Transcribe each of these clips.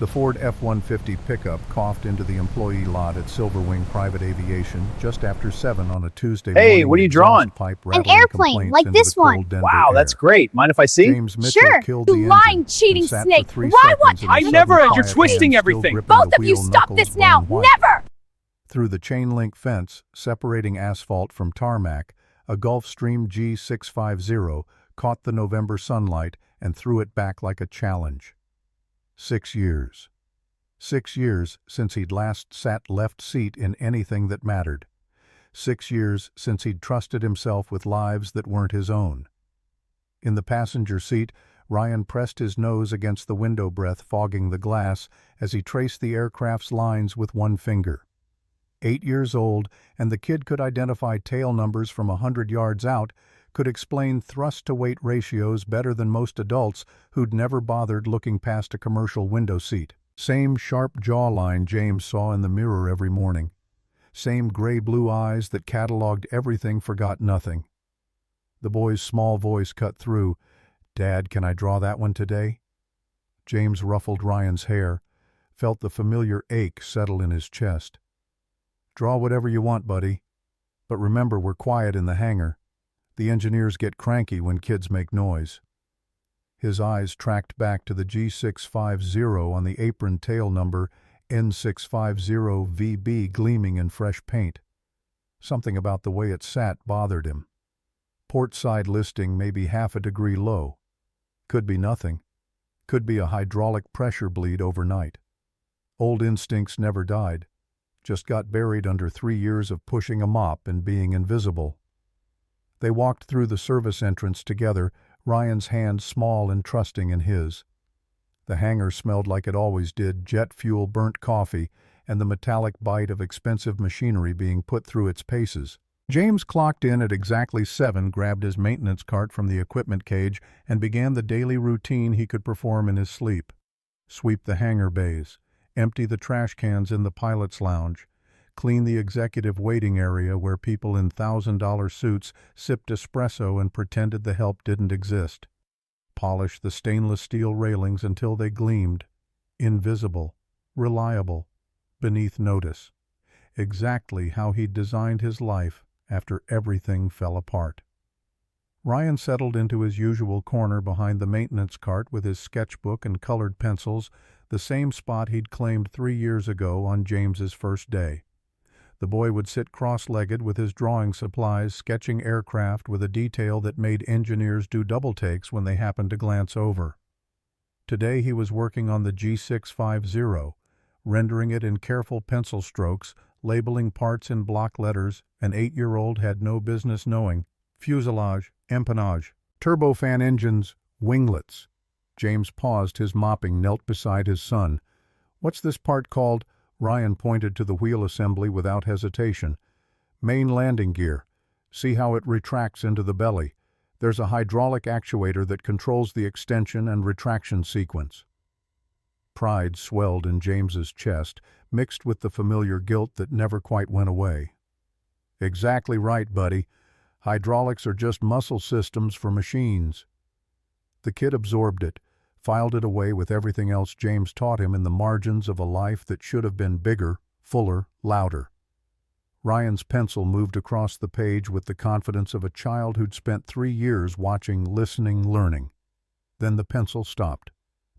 The Ford F-150 pickup coughed into the employee lot at Silverwing Private Aviation just after 7 on a Tuesday morning. Hey, what are you drawing? Pipe An airplane, like this one. Wow, that's great. Mind if I see? James Mitchell Sure, killed you the lying, engine cheating and sat snake. for 3 Why seconds what? in a I sudden never had. You're quiet twisting hand still everything. gripping Both the of you wheel stop knuckles this now. bone white. Never! Through the chain-link fence separating asphalt from tarmac, a Gulfstream G650 caught the November sunlight and threw it back like a challenge. 6 years. 6 years since he'd last sat left seat in anything that mattered. 6 years since he'd trusted himself with lives that weren't his own. In the passenger seat, Ryan pressed his nose against the window breath fogging the glass as he traced the aircraft's lines with one finger. 8 years old, and the kid could identify tail numbers from 100 yards out, could explain thrust-to-weight ratios better than most adults who'd never bothered looking past a commercial window seat. Same sharp jawline James saw in the mirror every morning. Same gray-blue eyes that cataloged everything, forgot nothing. The boy's small voice cut through. "Dad, can I draw that one today?" James ruffled Ryan's hair, felt the familiar ache settle in his chest. "Draw whatever you want, buddy. But remember, we're quiet in the hangar. The engineers get cranky when kids make noise." His eyes tracked back to the G650 on the apron tail number N650VB gleaming in fresh paint. Something about the way it sat bothered him. Port side listing maybe half a degree low. Could be nothing. Could be a hydraulic pressure bleed overnight. Old instincts never died. Just got buried under 3 years of pushing a mop and being invisible. They walked through the service entrance together, Ryan's hand small and trusting in his. The hangar smelled like it always did, jet fuel, burnt coffee, and the metallic bite of expensive machinery being put through its paces. James clocked in at exactly 7, grabbed his maintenance cart from the equipment cage, and began the daily routine he could perform in his sleep. Sweep the hangar bays, empty the trash cans in the pilot's lounge, clean the executive waiting area where people in $1,000 suits sipped espresso and pretended the help didn't exist. Polish the stainless steel railings until they gleamed, invisible, reliable, beneath notice. Exactly how he'd designed his life after everything fell apart. Ryan settled into his usual corner behind the maintenance cart with his sketchbook and colored pencils, the same spot he'd claimed 3 years ago on James's first day. The boy would sit cross-legged with his drawing supplies, sketching aircraft with a detail that made engineers do double takes when they happened to glance over. Today he was working on the G650, rendering it in careful pencil strokes, labeling parts in block letters an 8-year-old had no business knowing. Fuselage, empennage, turbofan engines, winglets. James paused his mopping, knelt beside his son. "What's this part called?" Ryan pointed to the wheel assembly without hesitation. "Main landing gear. See how it retracts into the belly. There's a hydraulic actuator that controls the extension and retraction sequence." Pride swelled in James's chest, mixed with the familiar guilt that never quite went away. "Exactly right, buddy. Hydraulics are just muscle systems for machines." The kid absorbed it, filed it away with everything else James taught him in the margins of a life that should have been bigger, fuller, louder. Ryan's pencil moved across the page with the confidence of a child who'd spent 3 years watching, listening, learning. Then the pencil stopped.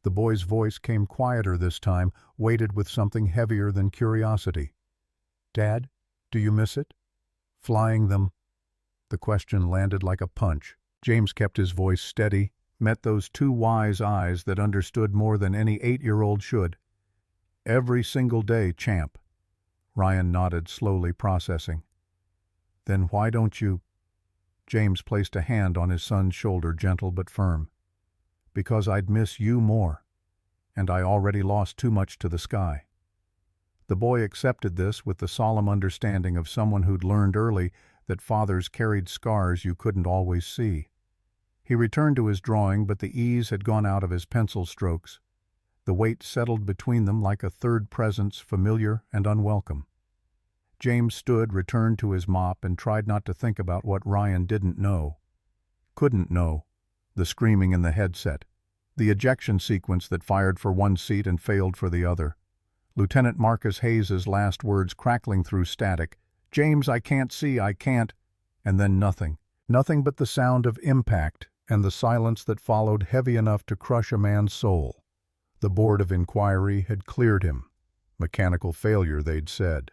The boy's voice came quieter this time, weighted with something heavier than curiosity. "Dad, do you miss it? Flying them?" The question landed like a punch. James kept his voice steady, met those 2 wise eyes that understood more than any 8-year-old should. "Every single day, champ." Ryan nodded, slowly processing. "Then why don't you—" James placed a hand on his son's shoulder, gentle but firm. "Because I'd miss you more. And I already lost too much to the sky." The boy accepted this with the solemn understanding of someone who'd learned early that fathers carried scars you couldn't always see. He returned to his drawing, but the ease had gone out of his pencil strokes. The weight settled between them like a third presence, familiar and unwelcome. James stood, returned to his mop, and tried not to think about what Ryan didn't know. Couldn't know. The screaming in the headset. The ejection sequence that fired for one seat and failed for the other. Lieutenant Marcus Hayes's last words crackling through static, "James, I can't see, I can't," and then nothing. Nothing but the sound of impact and the silence that followed, heavy enough to crush a man's soul. The Board of Inquiry had cleared him. Mechanical failure, they'd said.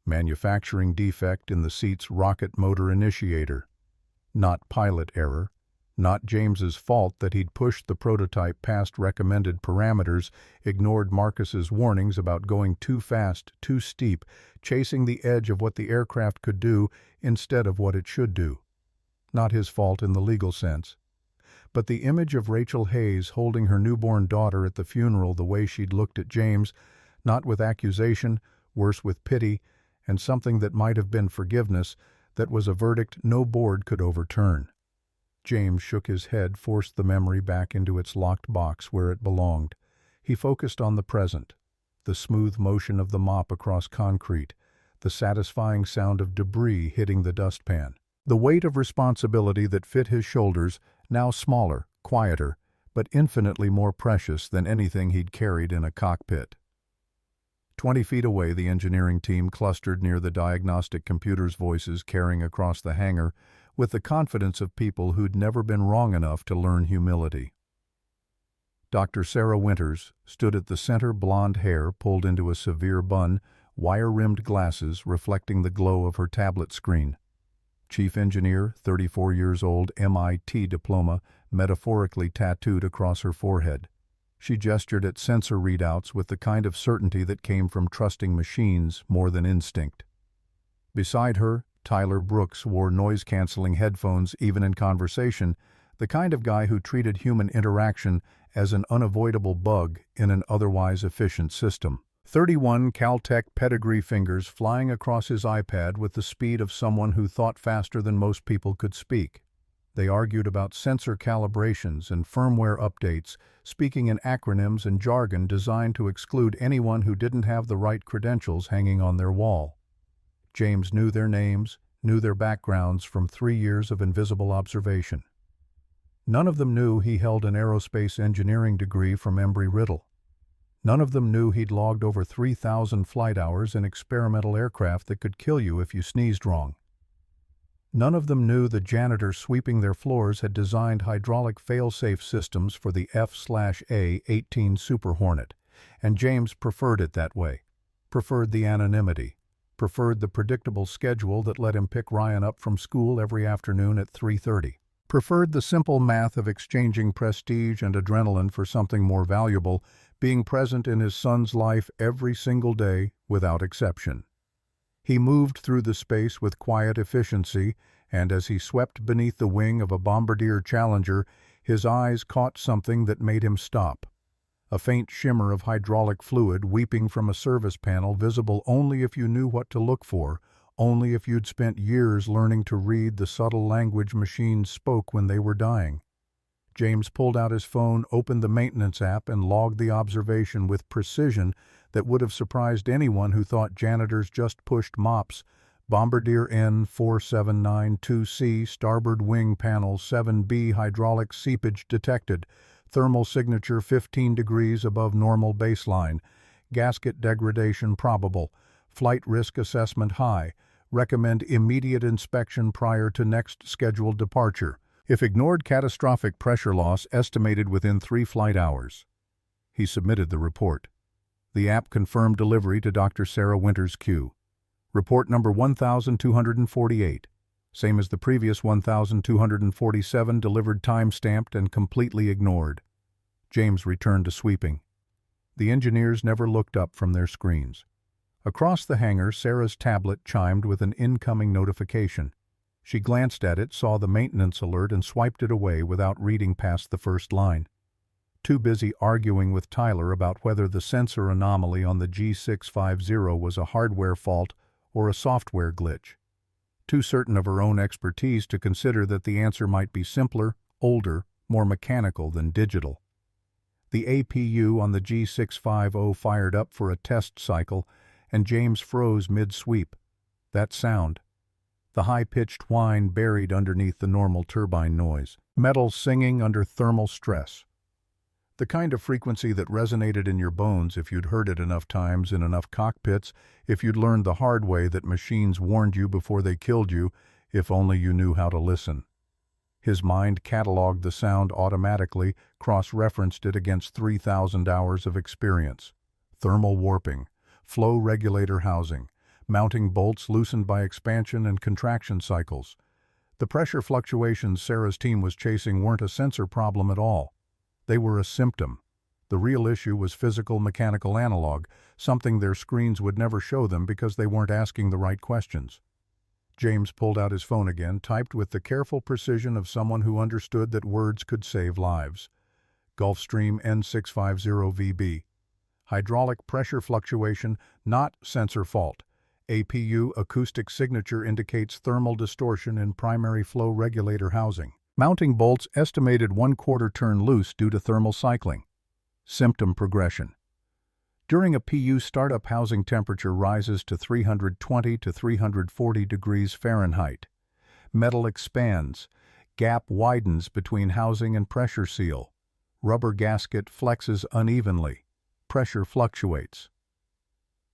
Manufacturing defect in the seat's rocket motor initiator. Not pilot error. Not James's fault that he'd pushed the prototype past recommended parameters, ignored Marcus's warnings about going too fast, too steep, chasing the edge of what the aircraft could do instead of what it should do. Not his fault in the legal sense. But the image of Rachel Hayes holding her newborn daughter at the funeral, the way she'd looked at James, not with accusation, worse with pity, and something that might have been forgiveness, that was a verdict no board could overturn. James shook his head, forced the memory back into its locked box where it belonged. He focused on the present, the smooth motion of the mop across concrete, the satisfying sound of debris hitting the dustpan. The weight of responsibility that fit his shoulders, now smaller, quieter, but infinitely more precious than anything he'd carried in a cockpit. 20 feet away, the engineering team clustered near the diagnostic computer's voices carrying across the hangar, with the confidence of people who'd never been wrong enough to learn humility. Dr. Sarah Winters stood at the center, blonde hair pulled into a severe bun, wire-rimmed glasses reflecting the glow of her tablet screen. Chief engineer, 34 years old, MIT diploma, metaphorically tattooed across her forehead. She gestured at sensor readouts with the kind of certainty that came from trusting machines more than instinct. Beside her, Tyler Brooks wore noise-canceling headphones even in conversation, the kind of guy who treated human interaction as an unavoidable bug in an otherwise efficient system. 31 Caltech pedigree fingers flying across his iPad with the speed of someone who thought faster than most people could speak. They argued about sensor calibrations and firmware updates, speaking in acronyms and jargon designed to exclude anyone who didn't have the right credentials hanging on their wall. James knew their names, knew their backgrounds from 3 years of invisible observation. None of them knew he held an aerospace engineering degree from Embry-Riddle. None of them knew he'd logged over 3,000 flight hours in experimental aircraft that could kill you if you sneezed wrong. None of them knew the janitors sweeping their floors had designed hydraulic fail-safe systems for the F/A-18 Super Hornet, and James preferred it that way, preferred the anonymity, preferred the predictable schedule that let him pick Ryan up from school every afternoon at 3:30, preferred the simple math of exchanging prestige and adrenaline for something more valuable, being present in his son's life every single day without exception. He moved through the space with quiet efficiency, and as he swept beneath the wing of a Bombardier Challenger, his eyes caught something that made him stop. A faint shimmer of hydraulic fluid weeping from a service panel, visible only if you knew what to look for, only if you'd spent years learning to read the subtle language machines spoke when they were dying. James pulled out his phone, opened the maintenance app, and logged the observation with precision that would have surprised anyone who thought janitors just pushed mops. Bombardier N4792C, starboard wing panel 7B, hydraulic seepage detected. Thermal signature 15 degrees above normal baseline. Gasket degradation probable. Flight risk assessment high. Recommend immediate inspection prior to next scheduled departure. If ignored, catastrophic pressure loss estimated within 3 flight hours. He submitted the report. The app confirmed delivery to Dr. Sarah Winters' queue. Report number 1248. Same as the previous 1247, delivered time-stamped and completely ignored. James returned to sweeping. The engineers never looked up from their screens. Across the hangar, Sarah's tablet chimed with an incoming notification. She glanced at it, saw the maintenance alert, and swiped it away without reading past the first line. Too busy arguing with Tyler about whether the sensor anomaly on the G650 was a hardware fault or a software glitch. Too certain of her own expertise to consider that the answer might be simpler, older, more mechanical than digital. The APU on the G650 fired up for a test cycle, and James froze mid-sweep. That sound. The high-pitched whine buried underneath the normal turbine noise. Metal singing under thermal stress. The kind of frequency that resonated in your bones if you'd heard it enough times in enough cockpits, if you'd learned the hard way that machines warned you before they killed you, if only you knew how to listen. His mind cataloged the sound automatically, cross-referenced it against 3,000 hours of experience. Thermal warping, flow regulator housing, mounting bolts loosened by expansion and contraction cycles. The pressure fluctuations Sarah's team was chasing weren't a sensor problem at all. They were a symptom. The real issue was physical mechanical analog, something their screens would never show them because they weren't asking the right questions. James pulled out his phone again, typed with the careful precision of someone who understood that words could save lives. Gulfstream N650VB. Hydraulic pressure fluctuation, not sensor fault. APU acoustic signature indicates thermal distortion in primary flow regulator housing. Mounting bolts estimated 1/4 turn loose due to thermal cycling. Symptom progression. During a PU startup, housing temperature rises to 320 to 340 degrees Fahrenheit. Metal expands. Gap widens between housing and pressure seal. Rubber gasket flexes unevenly. Pressure fluctuates.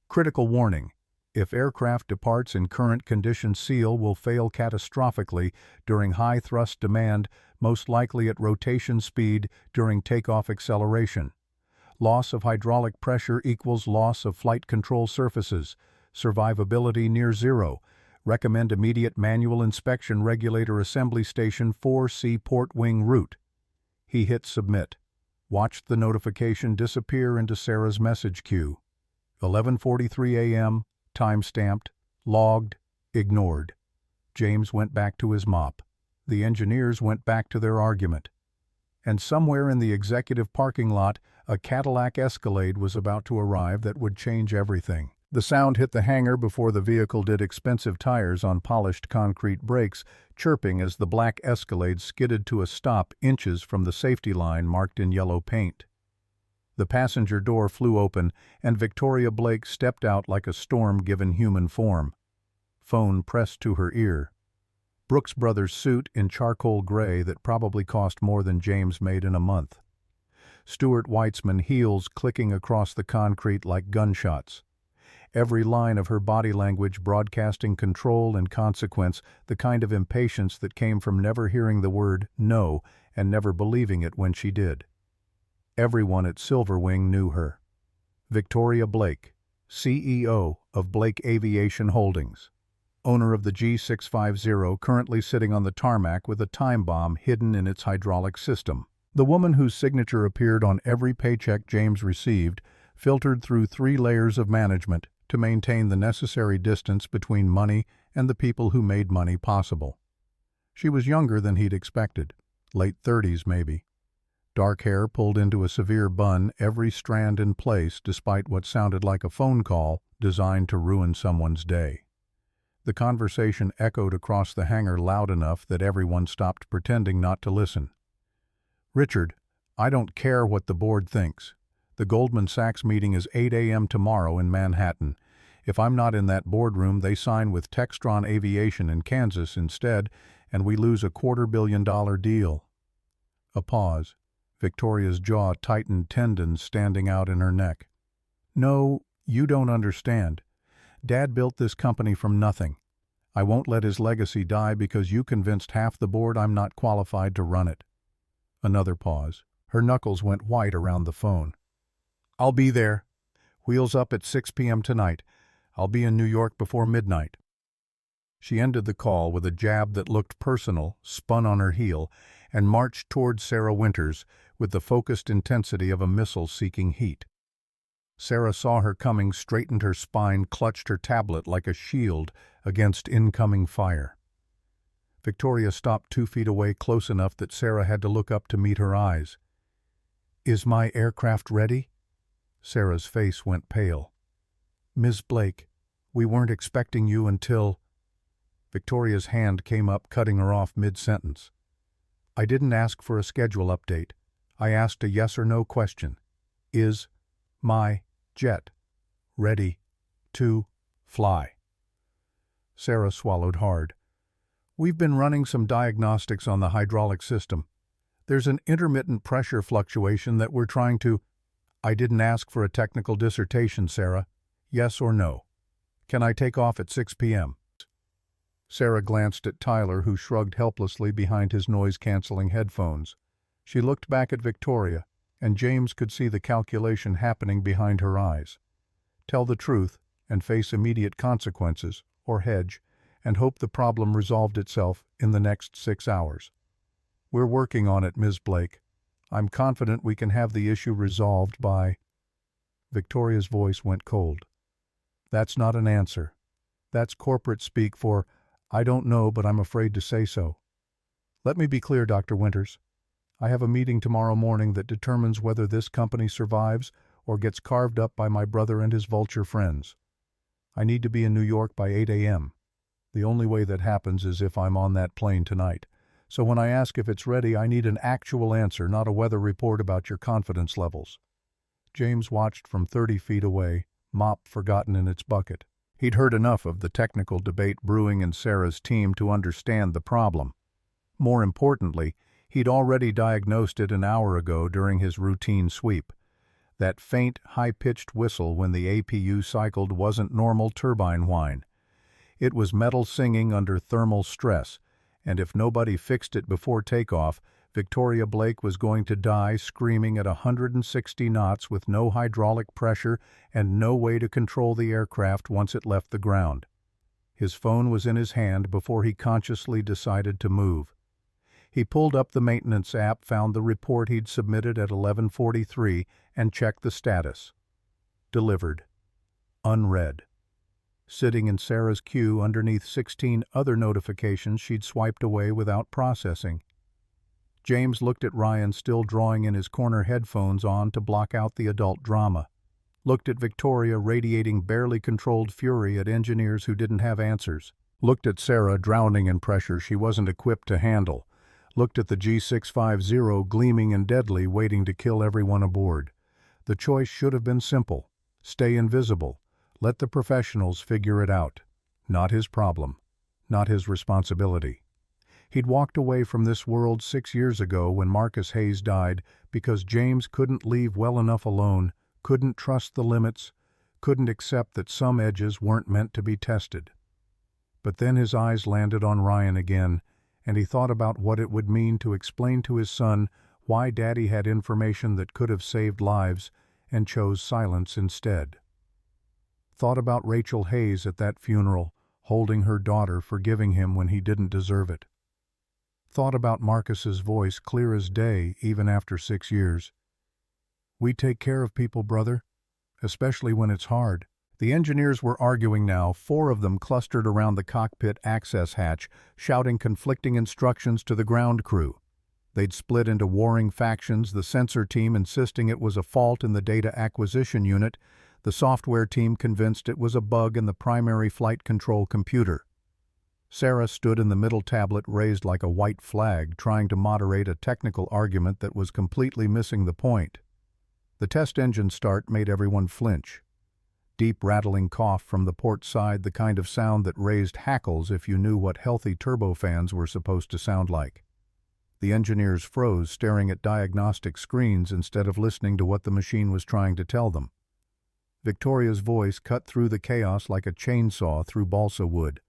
Critical warning. If aircraft departs in current condition, seal will fail catastrophically during high thrust demand, most likely at rotation speed during takeoff acceleration. Loss of hydraulic pressure equals loss of flight control surfaces. Survivability near zero. Recommend immediate manual inspection regulator assembly station 4C port wing route. He hit submit. Watched the notification disappear into Sarah's message queue. 11:43 a.m., time-stamped, logged, ignored. James went back to his mop. The engineers went back to their argument. And somewhere in the executive parking lot, a Cadillac Escalade was about to arrive that would change everything. The sound hit the hangar before the vehicle did expensive tires on polished concrete brakes, chirping as the black Escalade skidded to a stop inches from the safety line marked in yellow paint. The passenger door flew open, and Victoria Blake stepped out like a storm given human form. Phone pressed to her ear. Brooks Brothers suit in charcoal gray that probably cost more than James made in a month. Stuart Weitzman, heels clicking across the concrete like gunshots. Every line of her body language broadcasting control and consequence, the kind of impatience that came from never hearing the word no and never believing it when she did. Everyone at Silverwing knew her. Victoria Blake, CEO of Blake Aviation Holdings, owner of the G650, currently sitting on the tarmac with a time bomb hidden in its hydraulic system. The woman whose signature appeared on every paycheck James received, filtered through 3 layers of management to maintain the necessary distance between money and the people who made money possible. She was younger than he'd expected, late 30s maybe. Dark hair pulled into a severe bun, every strand in place despite what sounded like a phone call designed to ruin someone's day. The conversation echoed across the hangar loud enough that everyone stopped pretending not to listen. "Richard, I don't care what the board thinks. The Goldman Sachs meeting is 8 a.m. tomorrow in Manhattan. If I'm not in that boardroom, they sign with Textron Aviation in Kansas instead, and we lose a $250 million deal." A pause. Victoria's jaw tightened, tendons standing out in her neck. "No, you don't understand. Dad built this company from nothing. I won't let his legacy die because you convinced half the board I'm not qualified to run it." Another pause. Her knuckles went white around the phone. "I'll be there. Wheels up at 6 p.m. tonight. I'll be in New York before midnight." She ended the call with a jab that looked personal, spun on her heel, and marched toward Sarah Winters with the focused intensity of a missile seeking heat. Sarah saw her coming, straightened her spine, clutched her tablet like a shield against incoming fire. Victoria stopped 2 feet away, close enough that Sarah had to look up to meet her eyes. "Is my aircraft ready?" Sarah's face went pale. "Ms. Blake, we weren't expecting you until—" Victoria's hand came up, cutting her off mid-sentence. "I didn't ask for a schedule update. I asked a yes or no question. Is my jet ready to fly?" Sarah swallowed hard. "We've been running some diagnostics on the hydraulic system. There's an intermittent pressure fluctuation that we're trying to— I didn't ask for a technical dissertation, Sarah. Yes or no? Can I take off at 6 p.m.? Sarah glanced at Tyler, who shrugged helplessly behind his noise-canceling headphones. She looked back at Victoria, and James could see the calculation happening behind her eyes. Tell the truth and face immediate consequences, or hedge, and hope the problem resolved itself in the next 6 hours. We're working on it, Ms. Blake. I'm confident we can have the issue resolved by— Victoria's voice went cold. That's not an answer. That's corporate speak for— I don't know, but I'm afraid to say so. Let me be clear, Dr. Winters. I have a meeting tomorrow morning that determines whether this company survives or gets carved up by my brother and his vulture friends. I need to be in New York by 8 a.m. The only way that happens is if I'm on that plane tonight. So when I ask if it's ready, I need an actual answer, not a weather report about your confidence levels. James watched from 30 feet away, mop forgotten in its bucket. He'd heard enough of the technical debate brewing in Sarah's team to understand the problem. More importantly, he'd already diagnosed it an hour ago during his routine sweep. That faint, high-pitched whistle when the APU cycled wasn't normal turbine whine. It was metal singing under thermal stress, and if nobody fixed it before takeoff, Victoria Blake was going to die screaming at 160 knots with no hydraulic pressure and no way to control the aircraft once it left the ground. His phone was in his hand before he consciously decided to move. He pulled up the maintenance app, found the report he'd submitted at 11:43, and checked the status. Delivered. Unread. Sitting in Sarah's queue underneath 16 other notifications she'd swiped away without processing. James looked at Ryan still drawing in his corner headphones on to block out the adult drama. Looked at Victoria radiating barely controlled fury at engineers who didn't have answers. Looked at Sarah drowning in pressure she wasn't equipped to handle. Looked at the G650 gleaming and deadly, waiting to kill everyone aboard. The choice should have been simple. Stay invisible. Let the professionals figure it out. Not his problem. Not his responsibility. He'd walked away from this world 6 years ago when Marcus Hayes died because James couldn't leave well enough alone, couldn't trust the limits, couldn't accept that some edges weren't meant to be tested. But then his eyes landed on Ryan again, and he thought about what it would mean to explain to his son why Daddy had information that could have saved lives and chose silence instead. Thought about Rachel Hayes at that funeral, holding her daughter, forgiving him when he didn't deserve it. Thought about Marcus's voice, clear as day, even after 6 years. We take care of people, brother, especially when it's hard. The engineers were arguing now, 4 of them clustered around the cockpit access hatch, shouting conflicting instructions to the ground crew. They'd split into warring factions, the sensor team insisting it was a fault in the data acquisition unit, the software team convinced it was a bug in the primary flight control computer. Sarah stood in the middle tablet raised like a white flag, trying to moderate a technical argument that was completely missing the point. The test engine start made everyone flinch. Deep rattling cough from the port side, the kind of sound that raised hackles if you knew what healthy turbofans were supposed to sound like. The engineers froze, staring at diagnostic screens instead of listening to what the machine was trying to tell them. Victoria's voice cut through the chaos like a chainsaw through balsa wood.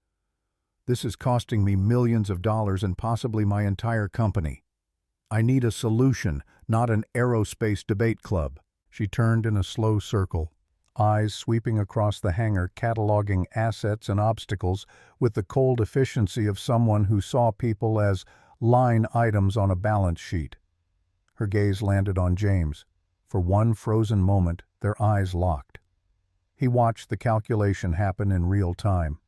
This is costing me millions of dollars and possibly my entire company. I need a solution, not an aerospace debate club. She turned in a slow circle, eyes sweeping across the hangar, cataloging assets and obstacles with the cold efficiency of someone who saw people as line items on a balance sheet. Her gaze landed on James. For one frozen moment, their eyes locked. He watched the calculation happen in real time.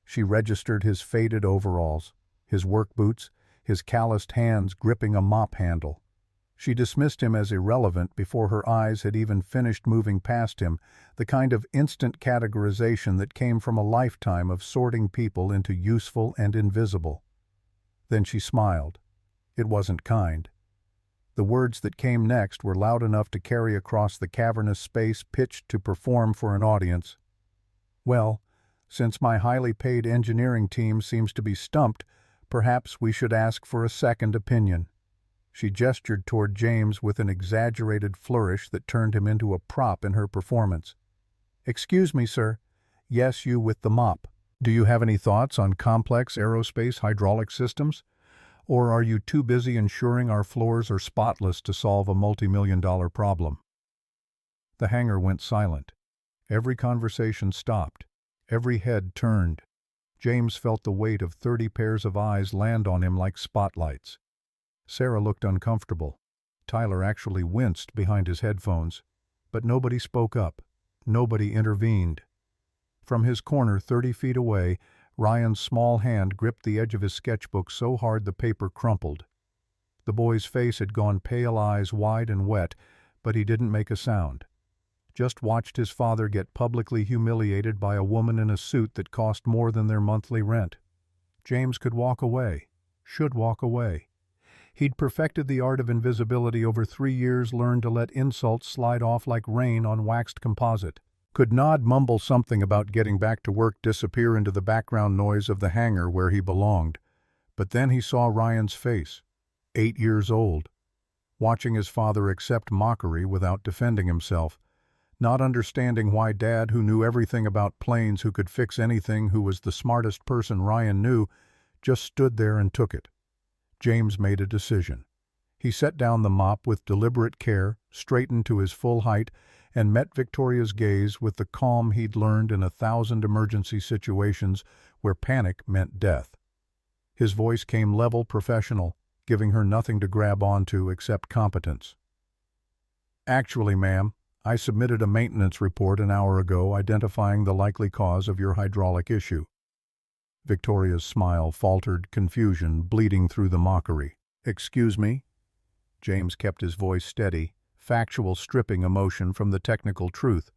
She registered his faded overalls, his work boots, his calloused hands gripping a mop handle. She dismissed him as irrelevant before her eyes had even finished moving past him, the kind of instant categorization that came from a lifetime of sorting people into useful and invisible. Then she smiled. It wasn't kind. The words that came next were loud enough to carry across the cavernous space pitched to perform for an audience. Well, since my highly paid engineering team seems to be stumped, perhaps we should ask for a second opinion. She gestured toward James with an exaggerated flourish that turned him into a prop in her performance. "Excuse me, sir. Yes, you with the mop. Do you have any thoughts on complex aerospace hydraulic systems? Or are you too busy ensuring our floors are spotless to solve a multi-million-dollar problem?" The hangar went silent. Every conversation stopped. Every head turned. James felt the weight of 30 pairs of eyes land on him like spotlights. Sarah looked uncomfortable. Tyler actually winced behind his headphones. But nobody spoke up. Nobody intervened. From his corner 30 feet away, Ryan's small hand gripped the edge of his sketchbook so hard the paper crumpled. The boy's face had gone pale, eyes wide and wet, but he didn't make a sound. Just watched his father get publicly humiliated by a woman in a suit that cost more than their monthly rent. James could walk away. Should walk away. He'd perfected the art of invisibility over 3 years, learned to let insults slide off like rain on waxed composite. Could nod, mumble something about getting back to work, disappear into the background noise of the hangar where he belonged. But then he saw Ryan's face, 8 years old, watching his father accept mockery without defending himself, not understanding why Dad, who knew everything about planes, who could fix anything, who was the smartest person Ryan knew, just stood there and took it. James made a decision. He set down the mop with deliberate care, straightened to his full height, and met Victoria's gaze with the calm he'd learned in 1,000 emergency situations where panic meant death. His voice came level, professional, giving her nothing to grab onto except competence. "Actually, ma'am, I submitted a maintenance report an hour ago identifying the likely cause of your hydraulic issue." Victoria's smile faltered, confusion bleeding through the mockery. "Excuse me?" James kept his voice steady, factual, stripping emotion from the technical truth.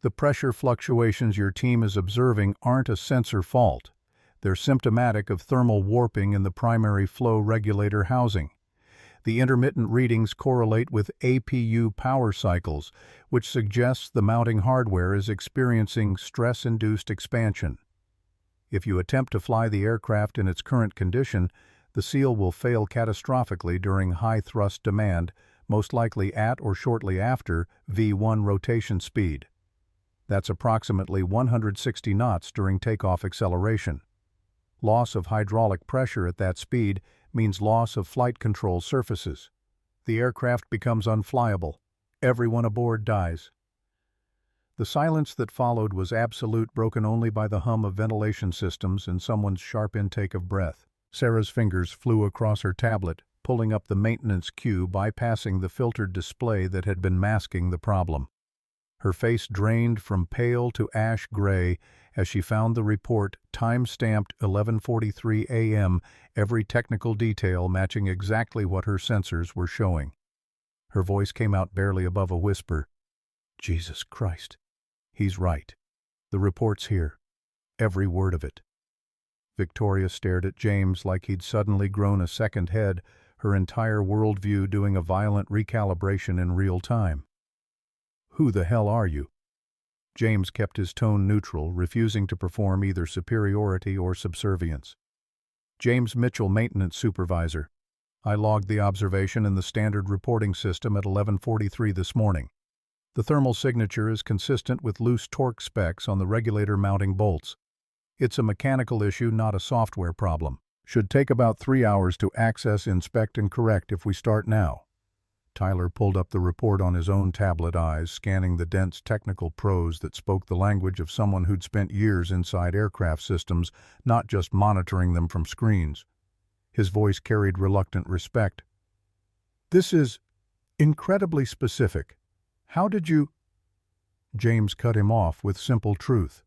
"The pressure fluctuations your team is observing aren't a sensor fault. They're symptomatic of thermal warping in the primary flow regulator housing. The intermittent readings correlate with APU power cycles, which suggests the mounting hardware is experiencing stress-induced expansion. If you attempt to fly the aircraft in its current condition, the seal will fail catastrophically during high-thrust demand, most likely at or shortly after V1 rotation speed. That's approximately 160 knots during takeoff acceleration. Loss of hydraulic pressure at that speed means loss of flight control surfaces. The aircraft becomes unflyable. Everyone aboard dies." The silence that followed was absolute, broken only by the hum of ventilation systems and someone's sharp intake of breath. Sarah's fingers flew across her tablet, pulling up the maintenance queue, bypassing the filtered display that had been masking the problem. Her face drained from pale to ash gray as she found the report, time-stamped 11:43 a.m., every technical detail matching exactly what her sensors were showing. Her voice came out barely above a whisper. "Jesus Christ. He's right. The report's here. Every word of it." Victoria stared at James like he'd suddenly grown a second head, her entire worldview doing a violent recalibration in real time. "Who the hell are you?" James kept his tone neutral, refusing to perform either superiority or subservience. "James Mitchell, maintenance supervisor. I logged the observation in the standard reporting system at 11:43 this morning. The thermal signature is consistent with loose torque specs on the regulator mounting bolts. It's a mechanical issue, not a software problem. Should take about 3 hours to access, inspect, and correct if we start now." Tyler pulled up the report on his own tablet, eyes scanning the dense technical prose that spoke the language of someone who'd spent years inside aircraft systems, not just monitoring them from screens. His voice carried reluctant respect. "This is incredibly specific. How did you—" James cut him off with simple truth.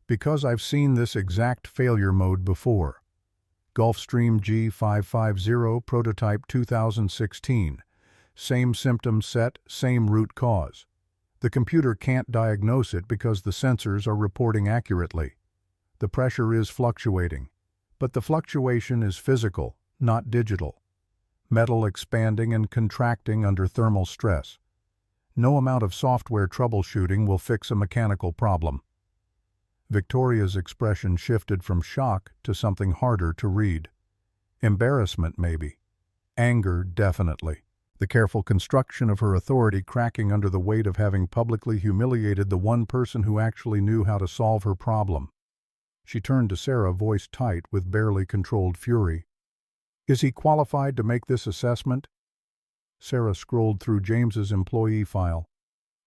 "Because I've seen this exact failure mode before. Gulfstream G550 prototype 2016. Same symptom set, same root cause. The computer can't diagnose it because the sensors are reporting accurately. The pressure is fluctuating, but the fluctuation is physical, not digital. Metal expanding and contracting under thermal stress. No amount of software troubleshooting will fix a mechanical problem." Victoria's expression shifted from shock to something harder to read. Embarrassment, maybe. Anger, definitely. The careful construction of her authority cracking under the weight of having publicly humiliated the one person who actually knew how to solve her problem. She turned to Sarah, voice tight with barely controlled fury. "Is he qualified to make this assessment?" Sarah scrolled through James's employee file,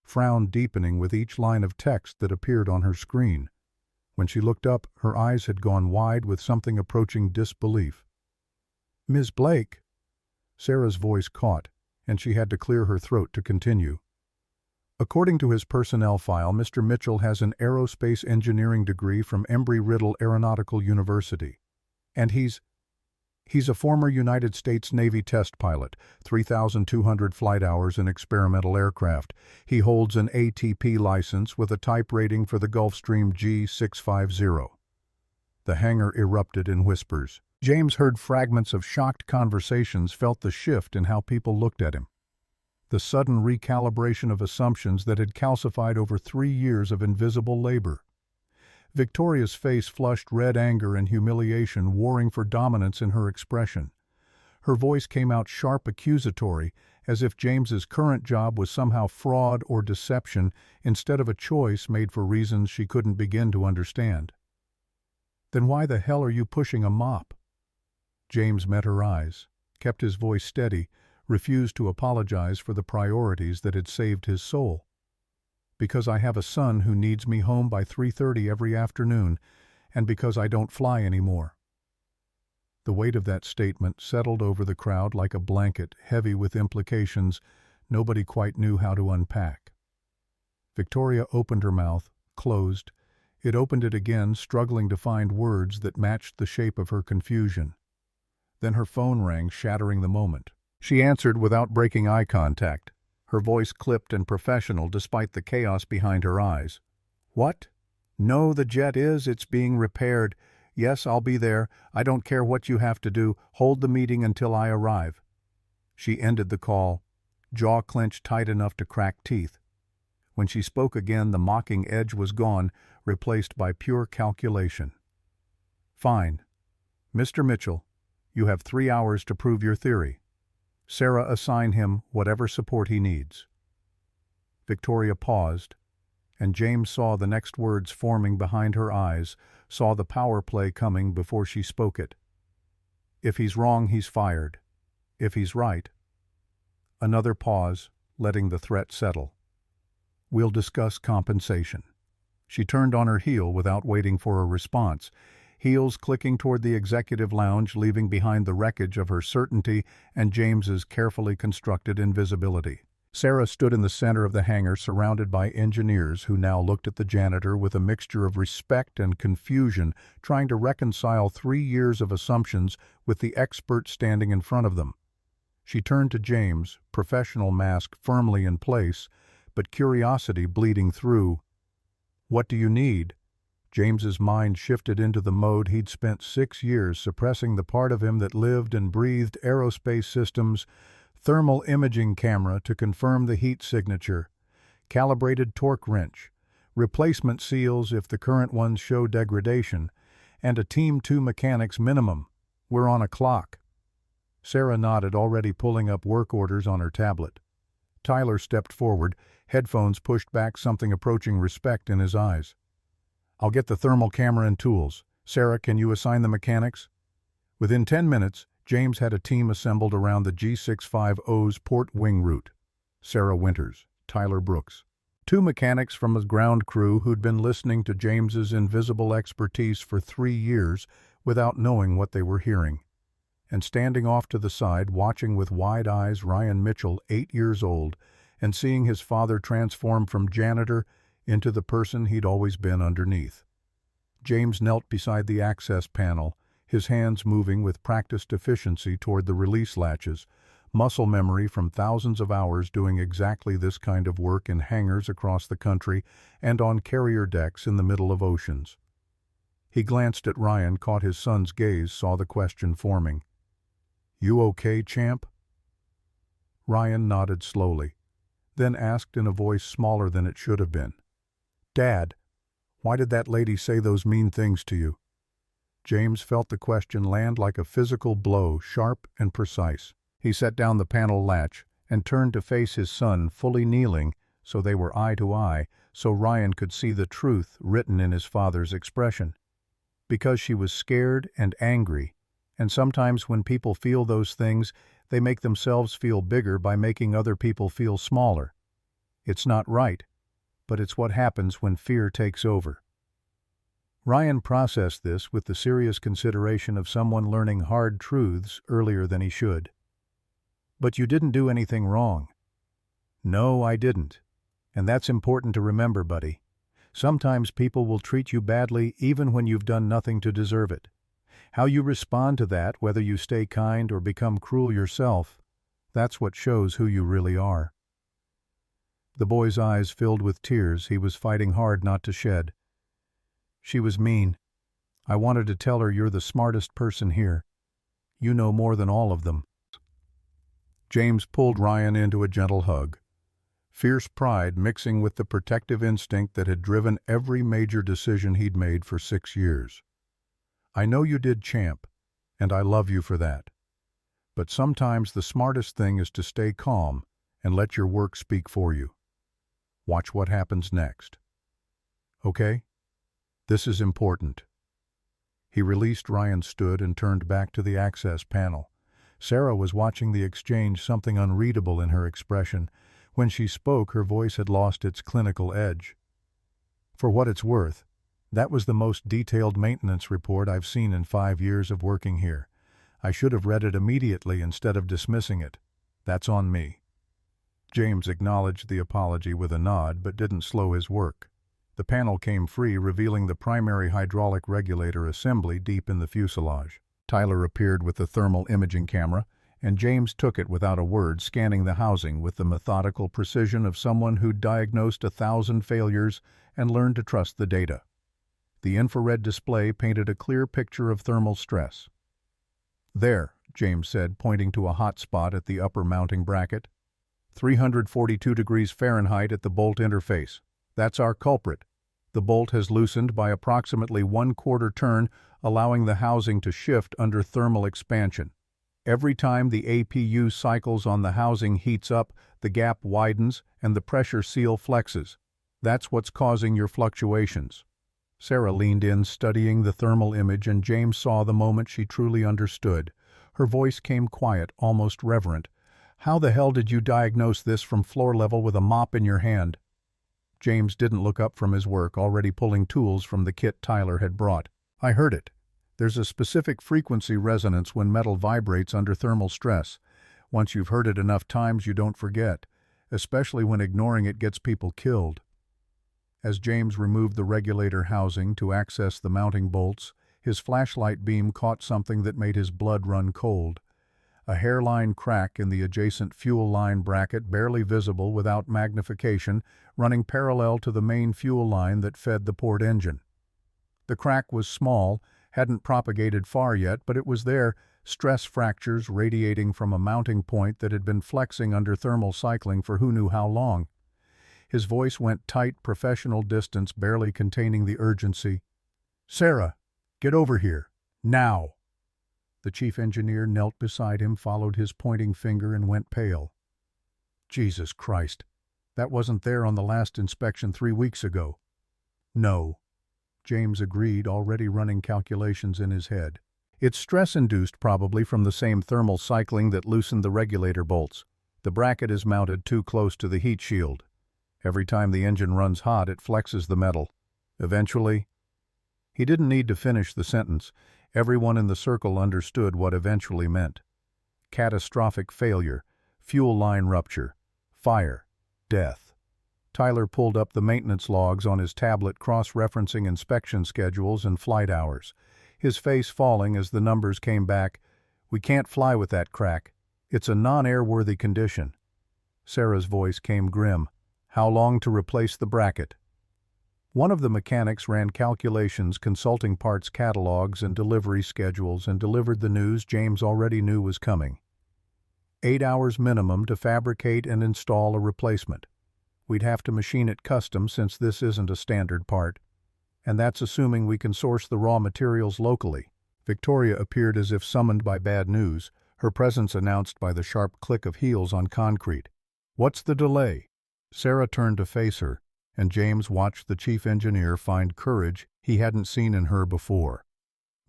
frown deepening with each line of text that appeared on her screen. When she looked up, her eyes had gone wide with something approaching disbelief. "Ms. Blake?" Sarah's voice caught, and she had to clear her throat to continue. "According to his personnel file, Mr. Mitchell has an aerospace engineering degree from Embry-Riddle Aeronautical University. And he's a former United States Navy test pilot, 3,200 flight hours in experimental aircraft. He holds an ATP license with a type rating for the Gulfstream G650. The hangar erupted in whispers. James heard fragments of shocked conversations, felt the shift in how people looked at him. The sudden recalibration of assumptions that had calcified over 3 years of invisible labor. Victoria's face flushed red, anger and humiliation warring for dominance in her expression. Her voice came out sharp, accusatory, as if James's current job was somehow fraud or deception instead of a choice made for reasons she couldn't begin to understand. "Then why the hell are you pushing a mop?" James met her eyes, kept his voice steady, refused to apologize for the priorities that had saved his soul. "Because I have a son who needs me home by 3:30 every afternoon, and because I don't fly anymore." The weight of that statement settled over the crowd like a blanket, heavy with implications nobody quite knew how to unpack. Victoria opened her mouth, closed. It opened it again, struggling to find words that matched the shape of her confusion. Then her phone rang, shattering the moment. She answered without breaking eye contact, her voice clipped and professional despite the chaos behind her eyes. "What? No, the jet it's being repaired. Yes, I'll be there. I don't care what you have to do. Hold the meeting until I arrive." She ended the call, jaw clenched tight enough to crack teeth. When she spoke again, the mocking edge was gone, replaced by pure calculation. "Fine. Mr. Mitchell, you have 3 hours to prove your theory. Sarah, assign him whatever support he needs." Victoria paused, and James saw the next words forming behind her eyes, saw the power play coming before she spoke it. "If he's wrong, he's fired. If he's right—" Another pause, letting the threat settle. "We'll discuss compensation." She turned on her heel without waiting for a response, heels clicking toward the executive lounge, leaving behind the wreckage of her certainty and James's carefully constructed invisibility. Sarah stood in the center of the hangar, surrounded by engineers who now looked at the janitor with a mixture of respect and confusion, trying to reconcile 3 years of assumptions with the expert standing in front of them. She turned to James, professional mask firmly in place, but curiosity bleeding through. "What do you need?" James's mind shifted into the mode he'd spent 6 years suppressing, the part of him that lived and breathed aerospace systems, thermal imaging camera to confirm the heat signature, calibrated torque wrench, replacement seals if the current ones show degradation, and a Team 2 mechanics minimum. "We're on a clock." Sarah nodded, already pulling up work orders on her tablet. Tyler stepped forward, headphones pushed back, something approaching respect in his eyes. "I'll get the thermal camera and tools. Sarah, can you assign the mechanics?" Within 10 minutes, James had a team assembled around the G650's port wing route. Sarah Winters, Tyler Brooks. 2 mechanics from his ground crew who'd been listening to James's invisible expertise for 3 years without knowing what they were hearing. And standing off to the side, watching with wide eyes, Ryan Mitchell, 8 years old, and seeing his father transform from janitor into the person he'd always been underneath. James knelt beside the access panel, his hands moving with practiced efficiency toward the release latches, muscle memory from thousands of hours doing exactly this kind of work in hangars across the country and on carrier decks in the middle of oceans. He glanced at Ryan, caught his son's gaze, saw the question forming. "You okay, champ?" Ryan nodded slowly, then asked in a voice smaller than it should have been. "Dad, why did that lady say those mean things to you?" James felt the question land like a physical blow, sharp and precise. He set down the panel latch and turned to face his son, fully kneeling, so they were eye to eye, so Ryan could see the truth written in his father's expression. Because she was scared and angry, and sometimes when people feel those things, they make themselves feel bigger by making other people feel smaller. It's not right, but it's what happens when fear takes over. Ryan processed this with the serious consideration of someone learning hard truths earlier than he should. "But you didn't do anything wrong." "No, I didn't. And that's important to remember, buddy. Sometimes people will treat you badly even when you've done nothing to deserve it. How you respond to that, whether you stay kind or become cruel yourself, that's what shows who you really are." The boy's eyes filled with tears he was fighting hard not to shed. "She was mean. I wanted to tell her you're the smartest person here. You know more than all of them." James pulled Ryan into a gentle hug, fierce pride mixing with the protective instinct that had driven every major decision he'd made for 6 years. "I know you did, champ, and I love you for that. But sometimes the smartest thing is to stay calm and let your work speak for you. Watch what happens next. Okay? This is important." He released Ryan's stood and turned back to the access panel. Sarah was watching the exchange, something unreadable in her expression. When she spoke, her voice had lost its clinical edge. "For what it's worth, that was the most detailed maintenance report I've seen in 5 years of working here. I should have read it immediately instead of dismissing it. That's on me." James acknowledged the apology with a nod, but didn't slow his work. The panel came free, revealing the primary hydraulic regulator assembly deep in the fuselage. Tyler appeared with the thermal imaging camera, and James took it without a word, scanning the housing with the methodical precision of someone who'd diagnosed 1,000 failures and learned to trust the data. The infrared display painted a clear picture of thermal stress. "There," James said, pointing to a hot spot at the upper mounting bracket. 342 degrees Fahrenheit at the bolt interface. That's our culprit. The bolt has loosened by approximately 1/4 turn, allowing the housing to shift under thermal expansion. Every time the APU cycles on the housing heats up, the gap widens and the pressure seal flexes. That's what's causing your fluctuations." Sarah leaned in, studying the thermal image, and James saw the moment she truly understood. Her voice came quiet, almost reverent. "How the hell did you diagnose this from floor level with a mop in your hand?" James didn't look up from his work, already pulling tools from the kit Tyler had brought. "I heard it. There's a specific frequency resonance when metal vibrates under thermal stress. Once you've heard it enough times, you don't forget, especially when ignoring it gets people killed." As James removed the regulator housing to access the mounting bolts, his flashlight beam caught something that made his blood run cold. A hairline crack in the adjacent fuel line bracket, barely visible without magnification, running parallel to the main fuel line that fed the port engine. The crack was small, hadn't propagated far yet, but it was there, stress fractures radiating from a mounting point that had been flexing under thermal cycling for who knew how long. His voice went tight, professional distance, barely containing the urgency. "Sarah, get over here. Now!" The chief engineer knelt beside him, followed his pointing finger, and went pale. "Jesus Christ, that wasn't there on the last inspection 3 weeks ago." "No," James agreed, already running calculations in his head. "It's stress-induced, probably from the same thermal cycling that loosened the regulator bolts. The bracket is mounted too close to the heat shield. Every time the engine runs hot, it flexes the metal. Eventually—" He didn't need to finish the sentence. Everyone in the circle understood what eventually meant. Catastrophic failure, fuel line rupture, fire, death. Tyler pulled up the maintenance logs on his tablet, cross-referencing inspection schedules and flight hours, his face falling as the numbers came back. "We can't fly with that crack. It's a non-airworthy condition." Sarah's voice came grim. "How long to replace the bracket?" One of the mechanics ran calculations, consulting parts catalogs and delivery schedules, and delivered the news James already knew was coming. 8 hours minimum to fabricate and install a replacement. We'd have to machine it custom since this isn't a standard part. And that's assuming we can source the raw materials locally. Victoria appeared as if summoned by bad news, her presence announced by the sharp click of heels on concrete. "What's the delay?" Sarah turned to face her, and James watched the chief engineer find courage he hadn't seen in her before.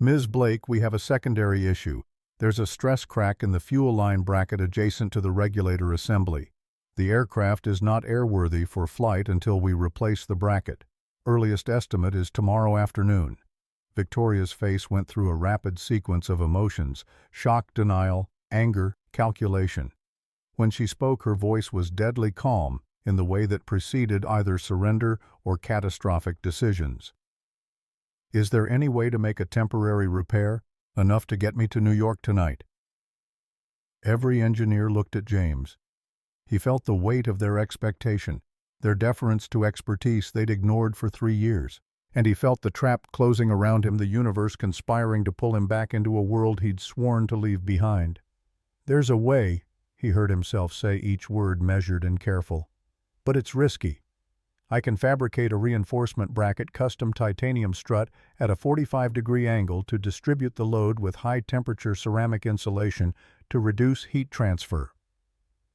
"Ms. Blake, we have a secondary issue. There's a stress crack in the fuel line bracket adjacent to the regulator assembly. The aircraft is not airworthy for flight until we replace the bracket. Earliest estimate is tomorrow afternoon." Victoria's face went through a rapid sequence of emotions: shock, denial, anger, calculation. When she spoke, her voice was deadly calm, in the way that preceded either surrender or catastrophic decisions. "Is there any way to make a temporary repair, enough to get me to New York tonight?" Every engineer looked at James. He felt the weight of their expectation, their deference to expertise they'd ignored for 3 years. And he felt the trap closing around him, the universe conspiring to pull him back into a world he'd sworn to leave behind. "There's a way," he heard himself say, each word measured and careful. "But it's risky. I can fabricate a reinforcement bracket, custom titanium strut at a 45-degree angle to distribute the load with high-temperature ceramic insulation to reduce heat transfer,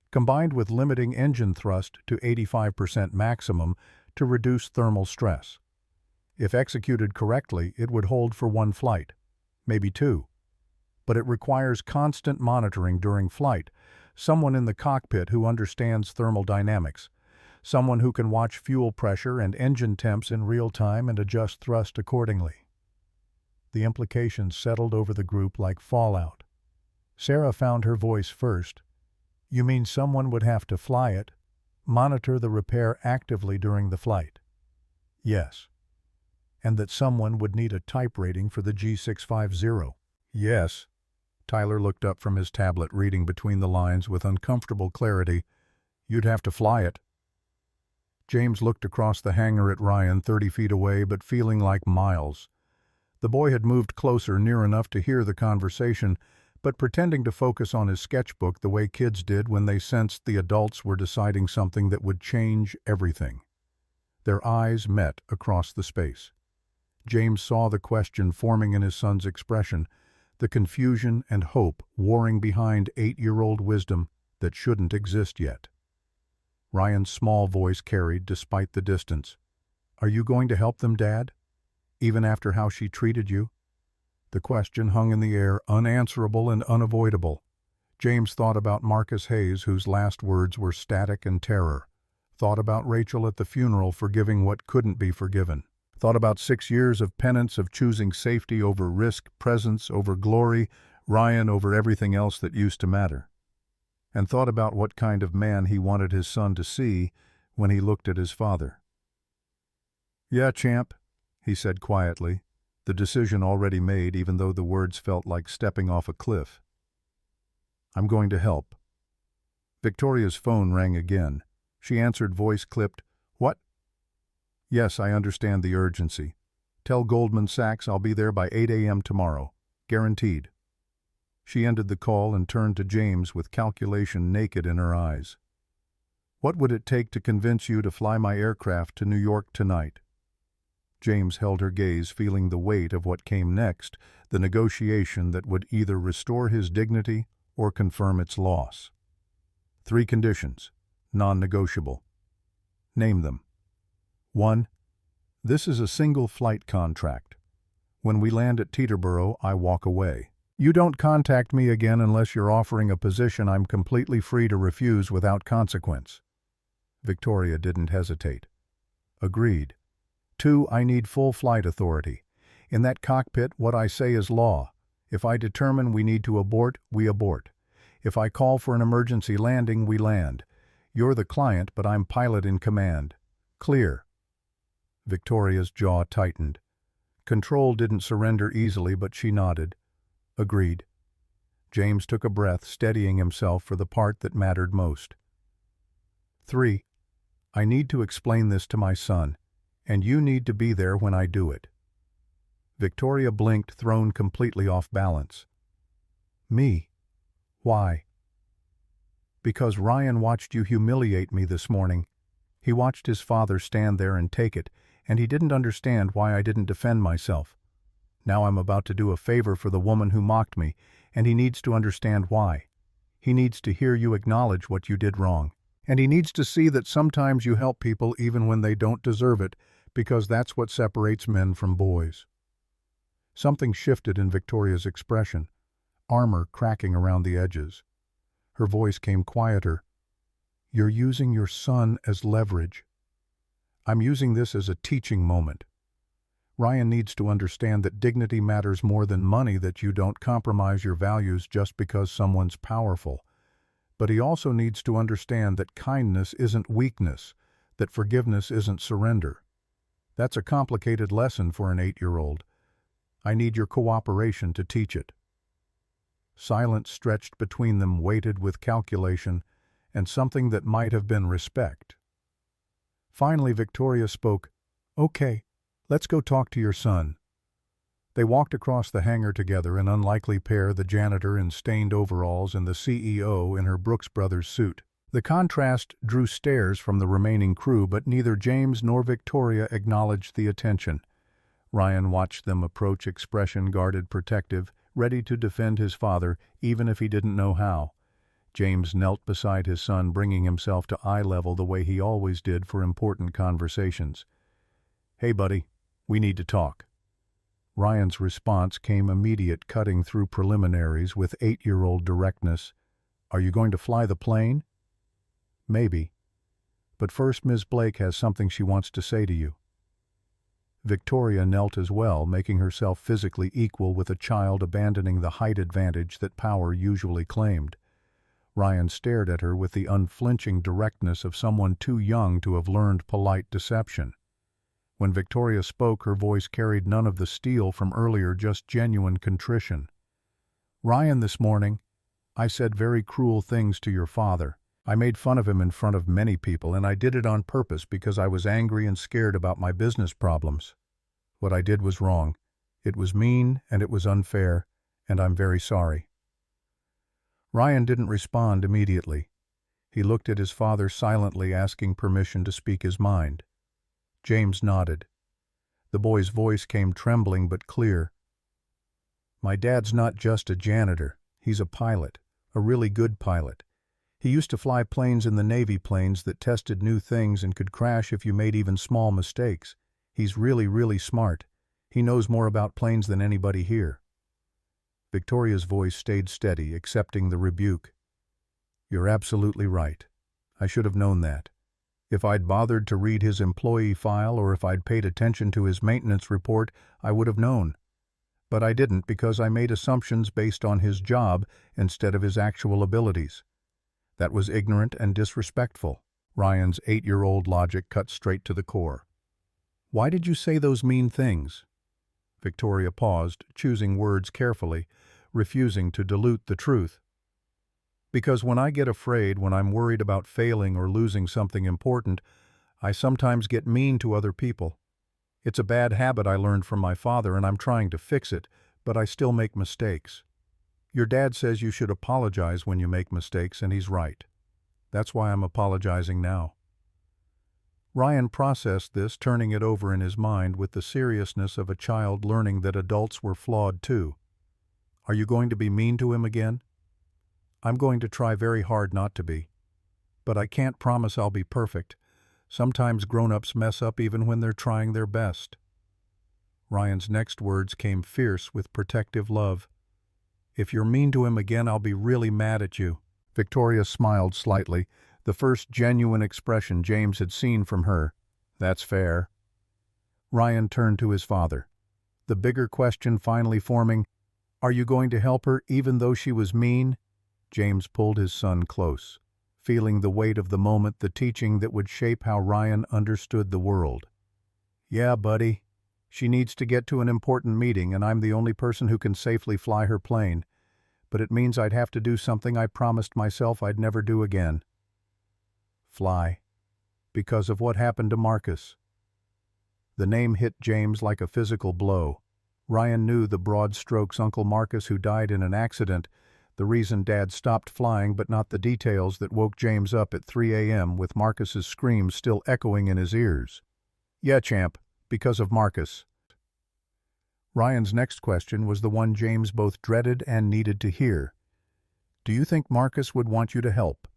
combined with limiting engine thrust to 85% maximum to reduce thermal stress. If executed correctly, it would hold for 1 flight, maybe 2. But it requires constant monitoring during flight, someone in the cockpit who understands thermal dynamics, someone who can watch fuel pressure and engine temps in real time and adjust thrust accordingly." The implications settled over the group like fallout. Sarah found her voice first. "You mean someone would have to fly it, monitor the repair actively during the flight?" "Yes." "And that someone would need a type rating for the G650. "Yes." Tyler looked up from his tablet, reading between the lines with uncomfortable clarity. "You'd have to fly it." James looked across the hangar at Ryan, 30 feet away, but feeling like miles. The boy had moved closer, near enough to hear the conversation, but pretending to focus on his sketchbook the way kids did when they sensed the adults were deciding something that would change everything. Their eyes met across the space. James saw the question forming in his son's expression, the confusion and hope warring behind 8-year-old wisdom that shouldn't exist yet. Ryan's small voice carried despite the distance. "Are you going to help them, Dad? Even after how she treated you?" The question hung in the air, unanswerable and unavoidable. James thought about Marcus Hayes, whose last words were static and terror. Thought about Rachel at the funeral forgiving what couldn't be forgiven. Thought about 6 years of penance, of choosing safety over risk, presence over glory, Ryan over everything else that used to matter. And thought about what kind of man he wanted his son to see when he looked at his father. "Yeah, champ," he said quietly, the decision already made even though the words felt like stepping off a cliff. "I'm going to help." Victoria's phone rang again. She answered, voice clipped. "What?" "Yes, I understand the urgency. Tell Goldman Sachs I'll be there by 8 a.m. tomorrow. Guaranteed." She ended the call and turned to James with calculation naked in her eyes. "What would it take to convince you to fly my aircraft to New York tonight?" James held her gaze, feeling the weight of what came next, the negotiation that would either restore his dignity or confirm its loss. 3 conditions, non-negotiable. Name them. 1. This is a single flight contract. When we land at Teterboro, I walk away. You don't contact me again unless you're offering a position I'm completely free to refuse without consequence. Victoria didn't hesitate. Agreed. 2, I need full flight authority. In that cockpit, what I say is law. If I determine we need to abort, we abort. If I call for an emergency landing, we land. You're the client, but I'm pilot in command. Clear. Victoria's jaw tightened. Control didn't surrender easily, but she nodded. Agreed. James took a breath, steadying himself for the part that mattered most. 3. I need to explain this to my son, and you need to be there when I do it. Victoria blinked, thrown completely off balance. Me? Why? Because Ryan watched you humiliate me this morning. He watched his father stand there and take it, and he didn't understand why I didn't defend myself. Now I'm about to do a favor for the woman who mocked me, and he needs to understand why. He needs to hear you acknowledge what you did wrong. And he needs to see that sometimes you help people even when they don't deserve it, because that's what separates men from boys. Something shifted in Victoria's expression, armor cracking around the edges. Her voice came quieter. You're using your son as leverage. I'm using this as a teaching moment. Ryan needs to understand that dignity matters more than money, that you don't compromise your values just because someone's powerful. But he also needs to understand that kindness isn't weakness, that forgiveness isn't surrender. That's a complicated lesson for an 8-year-old. I need your cooperation to teach it. Silence stretched between them, weighted with calculation and something that might have been respect. Finally, Victoria spoke, "Okay, let's go talk to your son." They walked across the hangar together, an unlikely pair, the janitor in stained overalls and the CEO in her Brooks Brothers suit. The contrast drew stares from the remaining crew, but neither James nor Victoria acknowledged the attention. Ryan watched them approach, expression guarded, protective, ready to defend his father, even if he didn't know how. James knelt beside his son, bringing himself to eye level the way he always did for important conversations. "Hey, buddy, we need to talk." Ryan's response came immediate, cutting through preliminaries with 8-year-old directness. "Are you going to fly the plane?" "Maybe. But first, Ms. Blake has something she wants to say to you." Victoria knelt as well, making herself physically equal with a child, abandoning the height advantage that power usually claimed. Ryan stared at her with the unflinching directness of someone too young to have learned polite deception. When Victoria spoke, her voice carried none of the steel from earlier, just genuine contrition. "Ryan, this morning, I said very cruel things to your father. I made fun of him in front of many people, and I did it on purpose because I was angry and scared about my business problems. What I did was wrong. It was mean and it was unfair, and I'm very sorry." Ryan didn't respond immediately. He looked at his father silently, asking permission to speak his mind. James nodded. The boy's voice came trembling but clear. "My dad's not just a janitor. He's a pilot, a really good pilot. He used to fly planes in the Navy, planes that tested new things and could crash if you made even small mistakes. He's really, really smart. He knows more about planes than anybody here." Victoria's voice stayed steady, accepting the rebuke. "You're absolutely right. I should have known that. If I'd bothered to read his employee file or if I'd paid attention to his maintenance report, I would have known. But I didn't, because I made assumptions based on his job instead of his actual abilities. That was ignorant and disrespectful." Ryan's 8-year-old logic cut straight to the core. "Why did you say those mean things?" Victoria paused, choosing words carefully, refusing to dilute the truth. "Because when I get afraid, when I'm worried about failing or losing something important, I sometimes get mean to other people. It's a bad habit I learned from my father, and I'm trying to fix it, but I still make mistakes. Your dad says you should apologize when you make mistakes, and he's right. That's why I'm apologizing now." Ryan processed this, turning it over in his mind with the seriousness of a child learning that adults were flawed too. "Are you going to be mean to him again?" "I'm going to try very hard not to be. But I can't promise I'll be perfect. Sometimes grown-ups mess up even when they're trying their best." Ryan's next words came fierce with protective love. "If you're mean to him again, I'll be really mad at you." Victoria smiled slightly, the first genuine expression James had seen from her. "That's fair." Ryan turned to his father, the bigger question finally forming, "Are you going to help her even though she was mean?" James pulled his son close, feeling the weight of the moment, the teaching that would shape how Ryan understood the world. "Yeah, buddy. She needs to get to an important meeting, and I'm the only person who can safely fly her plane. But it means I'd have to do something I promised myself I'd never do again. Fly. Because of what happened to Marcus." The name hit James like a physical blow. Ryan knew the broad strokes: Uncle Marcus, who died in an accident, the reason Dad stopped flying, but not the details that woke James up at 3 a.m. with Marcus's screams still echoing in his ears. "Yeah, champ, because of Marcus." Ryan's next question was the one James both dreaded and needed to hear. Do you think Marcus would want you to help?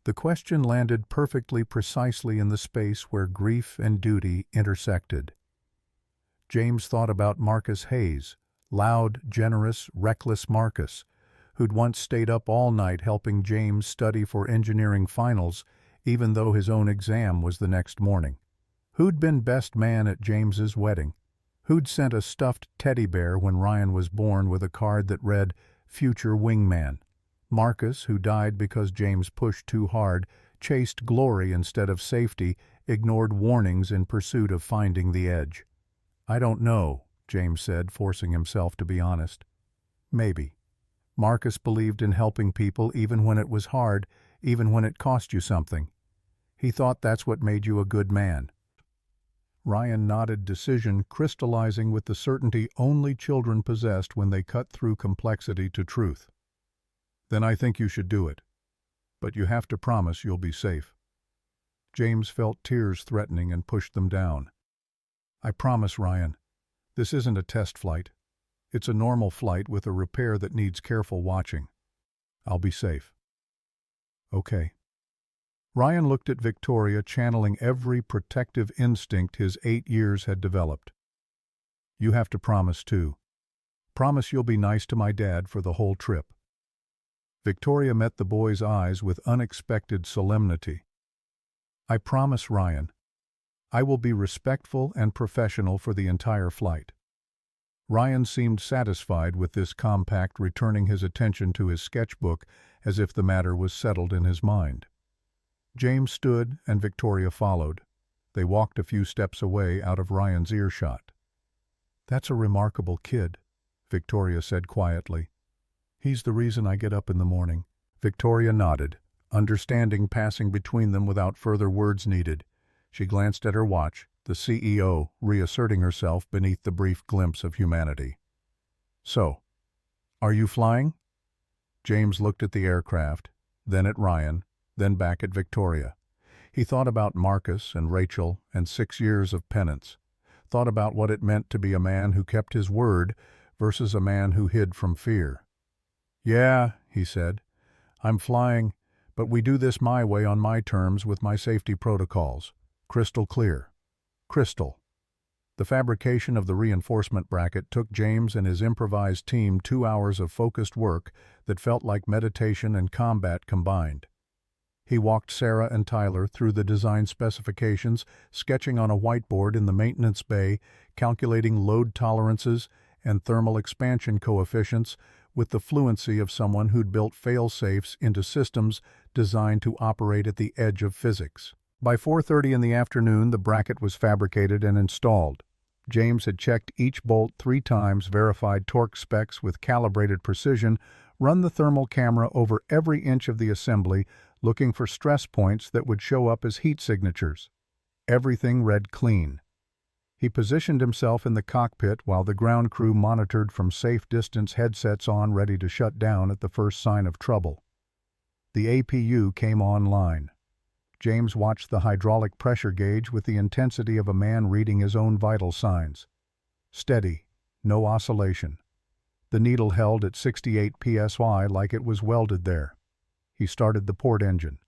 The question landed perfectly precisely in the space where grief and duty intersected. James thought about Marcus Hayes, loud, generous, reckless Marcus, who'd once stayed up all night helping James study for engineering finals, even though his own exam was the next morning. Who'd been best man at James's wedding? Who'd sent a stuffed teddy bear when Ryan was born with a card that read, "Future Wingman"? Marcus, who died because James pushed too hard, chased glory instead of safety, ignored warnings in pursuit of finding the edge. I don't know, James said, forcing himself to be honest. Maybe. Marcus believed in helping people even when it was hard, even when it cost you something. He thought that's what made you a good man. Ryan nodded, decision crystallizing with the certainty only children possessed when they cut through complexity to truth. Then I think you should do it. But you have to promise you'll be safe. James felt tears threatening and pushed them down. I promise, Ryan. This isn't a test flight. It's a normal flight with a repair that needs careful watching. I'll be safe. Okay. Ryan looked at Victoria, channeling every protective instinct his 8 years had developed. You have to promise, too. Promise you'll be nice to my dad for the whole trip. Victoria met the boy's eyes with unexpected solemnity. I promise, Ryan. I will be respectful and professional for the entire flight. Ryan seemed satisfied with this compact, returning his attention to his sketchbook as if the matter was settled in his mind. James stood and Victoria followed. They walked a few steps away out of Ryan's earshot. That's a remarkable kid, Victoria said quietly. He's the reason I get up in the morning. Victoria nodded, understanding passing between them without further words needed. She glanced at her watch, the CEO reasserting herself beneath the brief glimpse of humanity. So, are you flying? James looked at the aircraft, then at Ryan, then back at Victoria. He thought about Marcus and Rachel and 6 years of penance, thought about what it meant to be a man who kept his word versus a man who hid from fear. Yeah, he said, I'm flying, but we do this my way on my terms with my safety protocols. Crystal clear. Crystal. The fabrication of the reinforcement bracket took James and his improvised team 2 hours of focused work that felt like meditation and combat combined. He walked Sarah and Tyler through the design specifications, sketching on a whiteboard in the maintenance bay, calculating load tolerances and thermal expansion coefficients with the fluency of someone who'd built fail-safes into systems designed to operate at the edge of physics. By 4:30 in the afternoon, the bracket was fabricated and installed. James had checked each bolt 3 times, verified torque specs with calibrated precision, run the thermal camera over every inch of the assembly, looking for stress points that would show up as heat signatures. Everything read clean. He positioned himself in the cockpit while the ground crew monitored from safe distance, headsets on, ready to shut down at the first sign of trouble. The APU came online. James watched the hydraulic pressure gauge with the intensity of a man reading his own vital signs. Steady, no oscillation. The needle held at 68 psi like it was welded there. He started the port engine.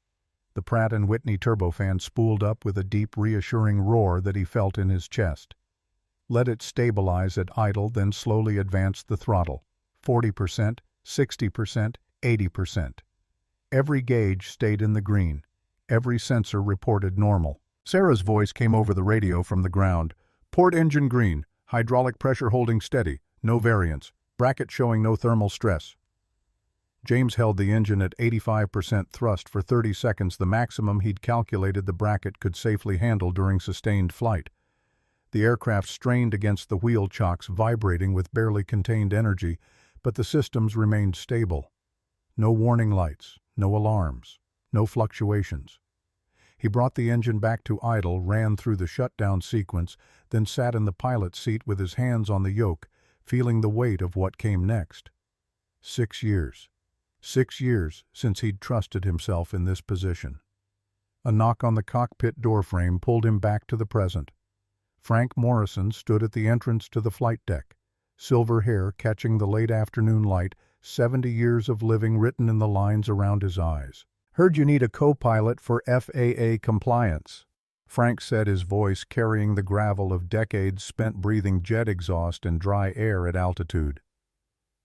The Pratt & Whitney turbofan spooled up with a deep, reassuring roar that he felt in his chest. Let it stabilize at idle, then slowly advance the throttle. 40%, 60%, 80%. Every gauge stayed in the green. Every sensor reported normal. Sarah's voice came over the radio from the ground. Port engine green. Hydraulic pressure holding steady. No variance. Bracket showing no thermal stress. James held the engine at 85% thrust for 30 seconds, the maximum he'd calculated the bracket could safely handle during sustained flight. The aircraft strained against the wheel chocks, vibrating with barely contained energy, but the systems remained stable. No warning lights, no alarms, no fluctuations. He brought the engine back to idle, ran through the shutdown sequence, then sat in the pilot's seat with his hands on the yoke, feeling the weight of what came next. 6 years. 6 years since he'd trusted himself in this position. A knock on the cockpit doorframe pulled him back to the present. Frank Morrison stood at the entrance to the flight deck, silver hair catching the late afternoon light, 70 years of living written in the lines around his eyes. "Heard you need a co-pilot for FAA compliance," Frank said, his voice carrying the gravel of decades spent breathing jet exhaust and dry air at altitude.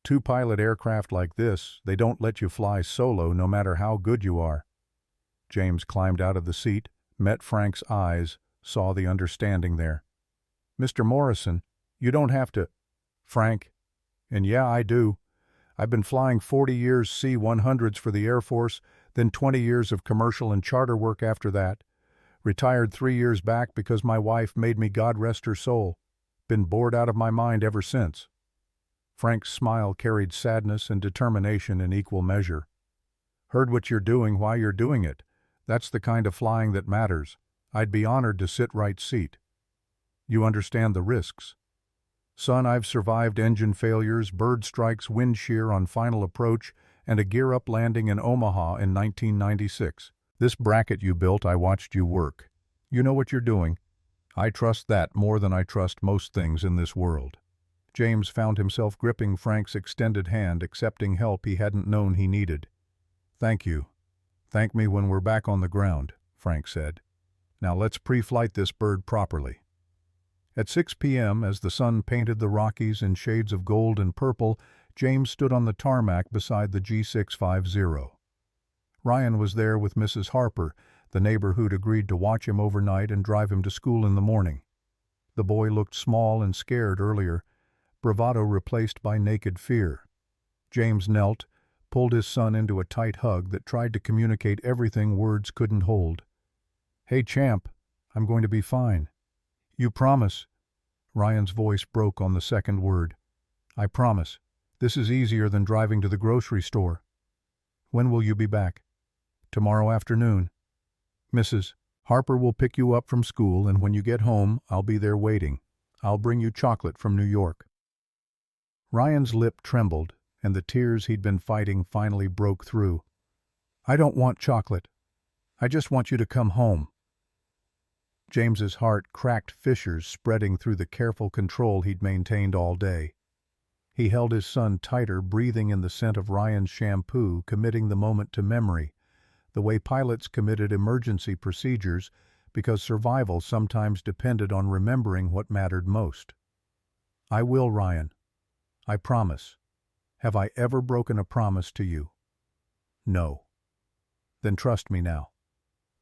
"Two-pilot aircraft like this, they don't let you fly solo no matter how good you are." James climbed out of the seat, met Frank's eyes, saw the understanding there. "Mr. Morrison, you don't have to." "Frank, and yeah, I do. I've been flying 40 years C-100s for the Air Force, then 20 years of commercial and charter work after that. Retired 3 years back because my wife made me, God rest her soul. Been bored out of my mind ever since." Frank's smile carried sadness and determination in equal measure. "Heard what you're doing, why you're doing it. That's the kind of flying that matters. I'd be honored to sit right seat. You understand the risks. Son, I've survived engine failures, bird strikes, wind shear on final approach, and a gear-up landing in Omaha in 1996. This bracket you built, I watched you work. You know what you're doing. I trust that more than I trust most things in this world." James found himself gripping Frank's extended hand, accepting help he hadn't known he needed. "Thank you. Thank me when we're back on the ground," Frank said. "Now let's pre-flight this bird properly." At 6 p.m., as the sun painted the Rockies in shades of gold and purple, James stood on the tarmac beside the G650. Ryan was there with Mrs. Harper, the neighbor who'd agreed to watch him overnight and drive him to school in the morning. The boy looked small and scared earlier, bravado replaced by naked fear. James knelt, pulled his son into a tight hug that tried to communicate everything words couldn't hold. "Hey, champ, I'm going to be fine. You promise?" Ryan's voice broke on the second word. "I promise. This is easier than driving to the grocery store." "When will you be back?" "Tomorrow afternoon. Mrs. Harper will pick you up from school, and when you get home, I'll be there waiting. I'll bring you chocolate from New York." Ryan's lip trembled, and the tears he'd been fighting finally broke through. "I don't want chocolate. I just want you to come home." James's heart cracked fissures spreading through the careful control he'd maintained all day. He held his son tighter, breathing in the scent of Ryan's shampoo, committing the moment to memory, the way pilots committed emergency procedures because survival sometimes depended on remembering what mattered most. "I will, Ryan. I promise. Have I ever broken a promise to you?" "No." "Then trust me now.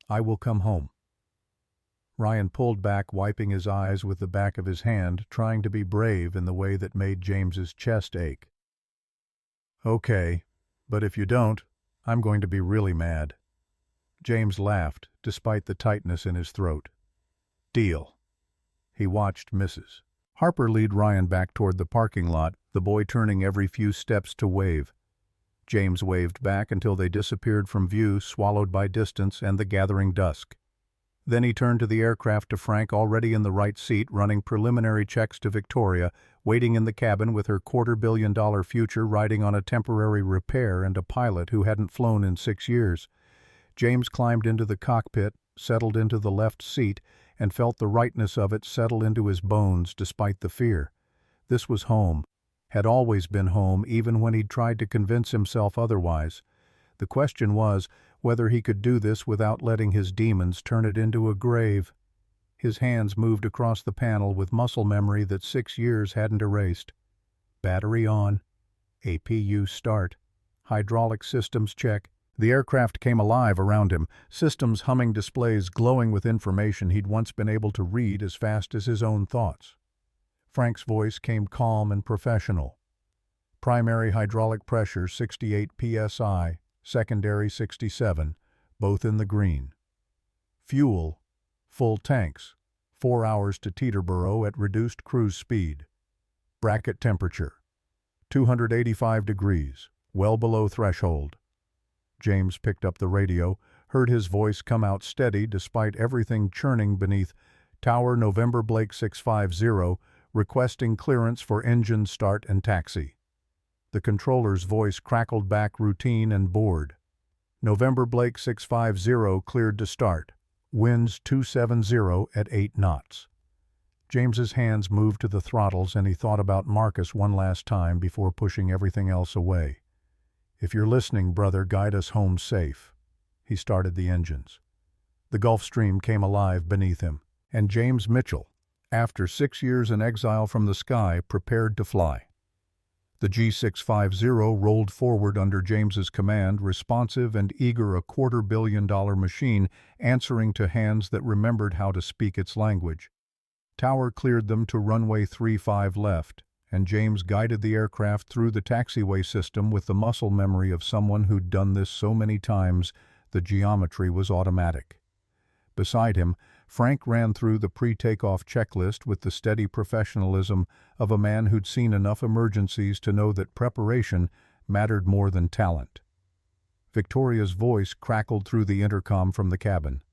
I will come home." Ryan pulled back, wiping his eyes with the back of his hand, trying to be brave in the way that made James's chest ache. "Okay, but if you don't, I'm going to be really mad." James laughed, despite the tightness in his throat. "Deal." He watched Mrs. Harper lead Ryan back toward the parking lot, the boy turning every few steps to wave. James waved back until they disappeared from view, swallowed by distance and the gathering dusk. Then he turned to the aircraft, to Frank, already in the right seat, running preliminary checks to Victoria, waiting in the cabin with her $250 million future riding on a temporary repair and a pilot who hadn't flown in 6 years. James climbed into the cockpit, settled into the left seat, and felt the rightness of it settle into his bones despite the fear. This was home, had always been home, even when he'd tried to convince himself otherwise. The question was whether he could do this without letting his demons turn it into a grave. His hands moved across the panel with muscle memory that 6 years hadn't erased. Battery on. APU start. Hydraulic systems check. The aircraft came alive around him, systems humming, displays glowing with information he'd once been able to read as fast as his own thoughts. Frank's voice came calm and professional. Primary hydraulic pressure 68 psi, secondary 67, both in the green. Fuel, full tanks, 4 hours to Teterboro at reduced cruise speed. Bracket temperature, 285 degrees, well below threshold. James picked up the radio, heard his voice come out steady despite everything churning beneath. Tower November Blake 650, requesting clearance for engine start and taxi. The controller's voice crackled back, routine and bored. November Blake 650 cleared to start. Winds 270 at 8 knots. James's hands moved to the throttles and he thought about Marcus one last time before pushing everything else away. "If you're listening, brother, guide us home safe." He started the engines. The Gulf Stream came alive beneath him, and James Mitchell, after 6 years in exile from the sky, prepared to fly. The G650 rolled forward under James's command, responsive and eager, a $250 million machine answering to hands that remembered how to speak its language. Tower cleared them to runway 35 left, and James guided the aircraft through the taxiway system with the muscle memory of someone who'd done this so many times the geometry was automatic. Beside him, Frank ran through the pre-takeoff checklist with the steady professionalism of a man who'd seen enough emergencies to know that preparation mattered more than talent. Victoria's voice crackled through the intercom from the cabin.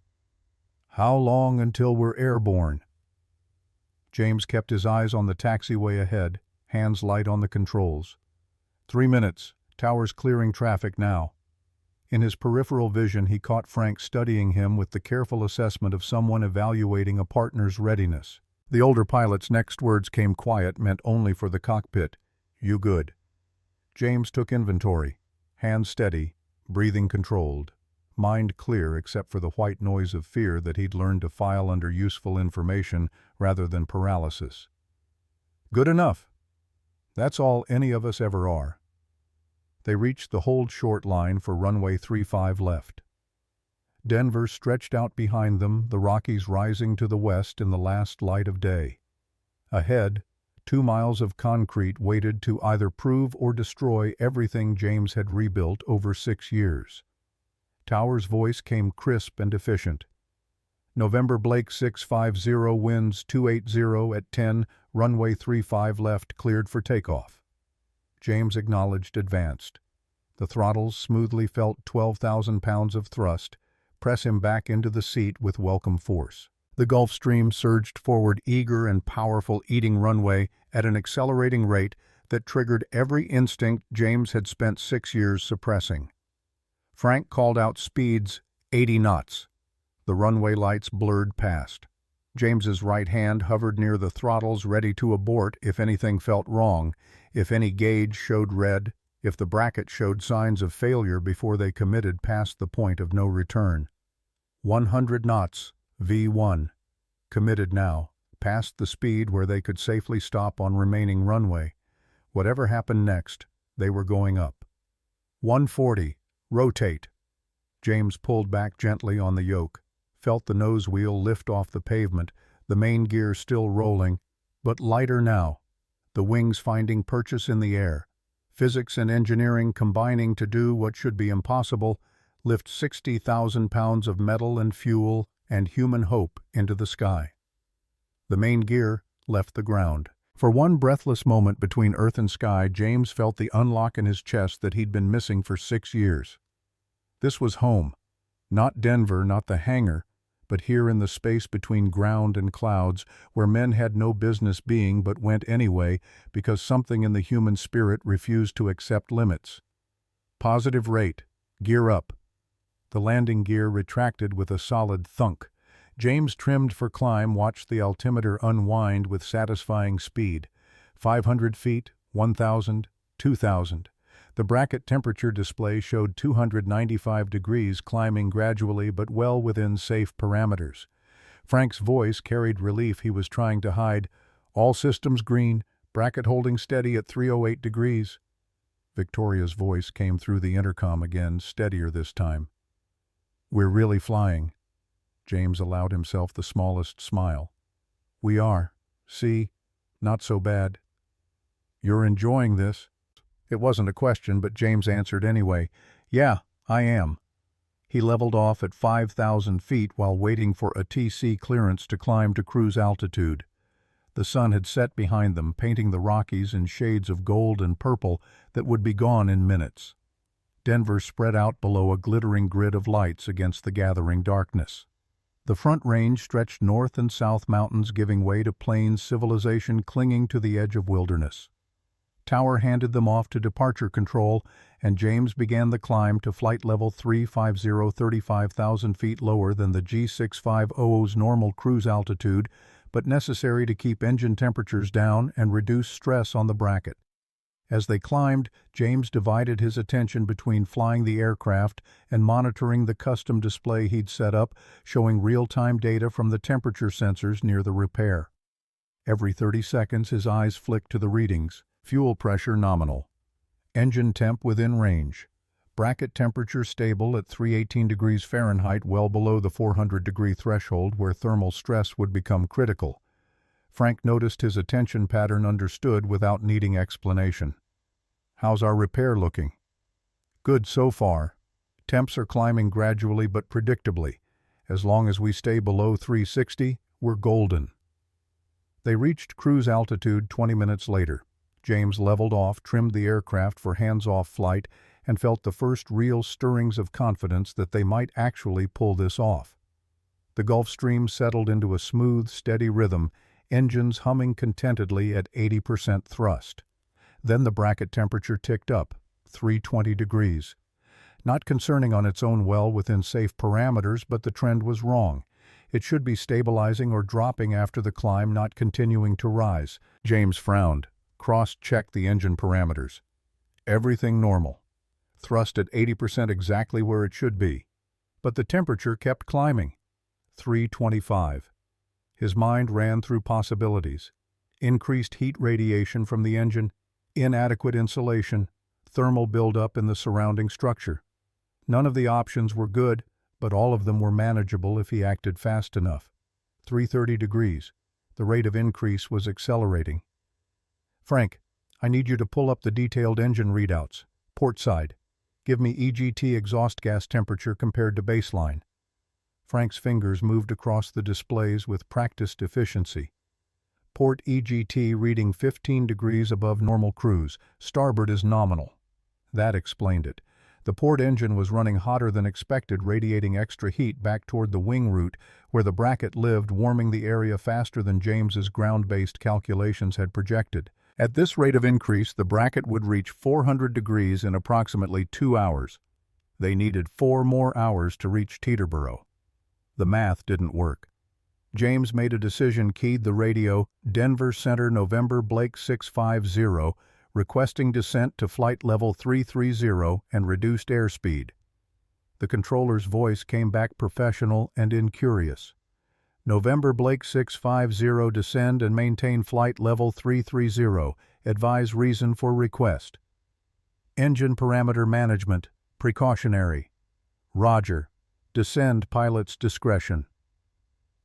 "How long until we're airborne?" James kept his eyes on the taxiway ahead, hands light on the controls. 3 minutes. Tower's clearing traffic now." In his peripheral vision, he caught Frank studying him with the careful assessment of someone evaluating a partner's readiness. The older pilot's next words came quiet, meant only for the cockpit. "You good." James took inventory. Hands steady, breathing controlled, mind clear except for the white noise of fear that he'd learned to file under useful information rather than paralysis. "Good enough. That's all any of us ever are." They reached the hold short line for runway 35 left. Denver stretched out behind them, the Rockies rising to the west in the last light of day. Ahead, 2 miles of concrete waited to either prove or destroy everything James had rebuilt over 6 years. Tower's voice came crisp and efficient. "November Blake 650, winds 280 at 10, runway 35 left, cleared for takeoff." James acknowledged, advanced. The throttles smoothly felt 12,000 pounds of thrust, press him back into the seat with welcome force. The Gulf Stream surged forward, eager and powerful, eating runway at an accelerating rate that triggered every instinct James had spent 6 years suppressing. Frank called out speeds, 80 knots. The runway lights blurred past. James's right hand hovered near the throttles, ready to abort if anything felt wrong, if any gauge showed red, if the bracket showed signs of failure before they committed past the point of no return. 100 knots, V1. Committed now, past the speed where they could safely stop on remaining runway. Whatever happened next, they were going up. 140, rotate. James pulled back gently on the yoke, felt the nose wheel lift off the pavement, the main gear still rolling, but lighter now, the wings finding purchase in the air. Physics and engineering combining to do what should be impossible, lift 60,000 pounds of metal and fuel and human hope into the sky. The main gear left the ground. For one breathless moment between earth and sky, James felt the unlock in his chest that he'd been missing for 6 years. This was home. Not Denver, not the hangar, but here in the space between ground and clouds, where men had no business being but went anyway because something in the human spirit refused to accept limits. Positive rate. Gear up. The landing gear retracted with a solid thunk. James trimmed for climb, watched the altimeter unwind with satisfying speed. 500 feet, 1,000, 2,000. The bracket temperature display showed 295 degrees, climbing gradually but well within safe parameters. Frank's voice carried relief he was trying to hide. "All systems green, bracket holding steady at 308 degrees. Victoria's voice came through the intercom again, steadier this time. "We're really flying." James allowed himself the smallest smile. "We are. See? Not so bad." "You're enjoying this?" It wasn't a question, but James answered anyway. "Yeah, I am." He leveled off at 5,000 feet while waiting for a TC clearance to climb to cruise altitude. The sun had set behind them, painting the Rockies in shades of gold and purple that would be gone in minutes. Denver spread out below a glittering grid of lights against the gathering darkness. The Front Range stretched north and south mountains, giving way to plains, civilization clinging to the edge of wilderness. Tower handed them off to departure control, and James began the climb to flight level 350, 35,000 feet lower than the G650's normal cruise altitude, but necessary to keep engine temperatures down and reduce stress on the bracket. As they climbed, James divided his attention between flying the aircraft and monitoring the custom display he'd set up, showing real-time data from the temperature sensors near the repair. Every 30 seconds, his eyes flicked to the readings. Fuel pressure nominal. Engine temp within range. Bracket temperature stable at 318 degrees Fahrenheit, well below the 400-degree threshold where thermal stress would become critical. Frank noticed his attention pattern, understood without needing explanation. "How's our repair looking?" "Good so far. Temps are climbing gradually but predictably. As long as we stay below 360, we're golden." They reached cruise altitude 20 minutes later. James leveled off, trimmed the aircraft for hands-off flight, and felt the first real stirrings of confidence that they might actually pull this off. The Gulf Stream settled into a smooth, steady rhythm, engines humming contentedly at 80% thrust. Then the bracket temperature ticked up, 320 degrees. Not concerning on its own, well within safe parameters, but the trend was wrong. It should be stabilizing or dropping after the climb, not continuing to rise. James frowned, cross-checked the engine parameters. Everything normal. Thrust at 80%, exactly where it should be. But the temperature kept climbing. 325. His mind ran through possibilities. Increased heat radiation from the engine, inadequate insulation, thermal buildup in the surrounding structure. None of the options were good, but all of them were manageable if he acted fast enough. 330 degrees. The rate of increase was accelerating. "Frank, I need you to pull up the detailed engine readouts. Port side. Give me EGT exhaust gas temperature compared to baseline." Frank's fingers moved across the displays with practiced efficiency. Port EGT reading 15 degrees above normal cruise. Starboard is nominal. That explained it. The port engine was running hotter than expected, radiating extra heat back toward the wing root where the bracket lived, warming the area faster than James's ground-based calculations had projected. At this rate of increase, the bracket would reach 400 degrees in approximately 2 hours. They needed 4 more hours to reach Teterboro. The math didn't work. James made a decision, keyed the radio, "Denver Center, November, Blake 650, requesting descent to flight level 330 and reduced airspeed." The controller's voice came back professional and incurious. "November, Blake 650, descend and maintain flight level 330. Advise reason for request." "Engine parameter management, precautionary." "Roger. Descend, pilot's discretion."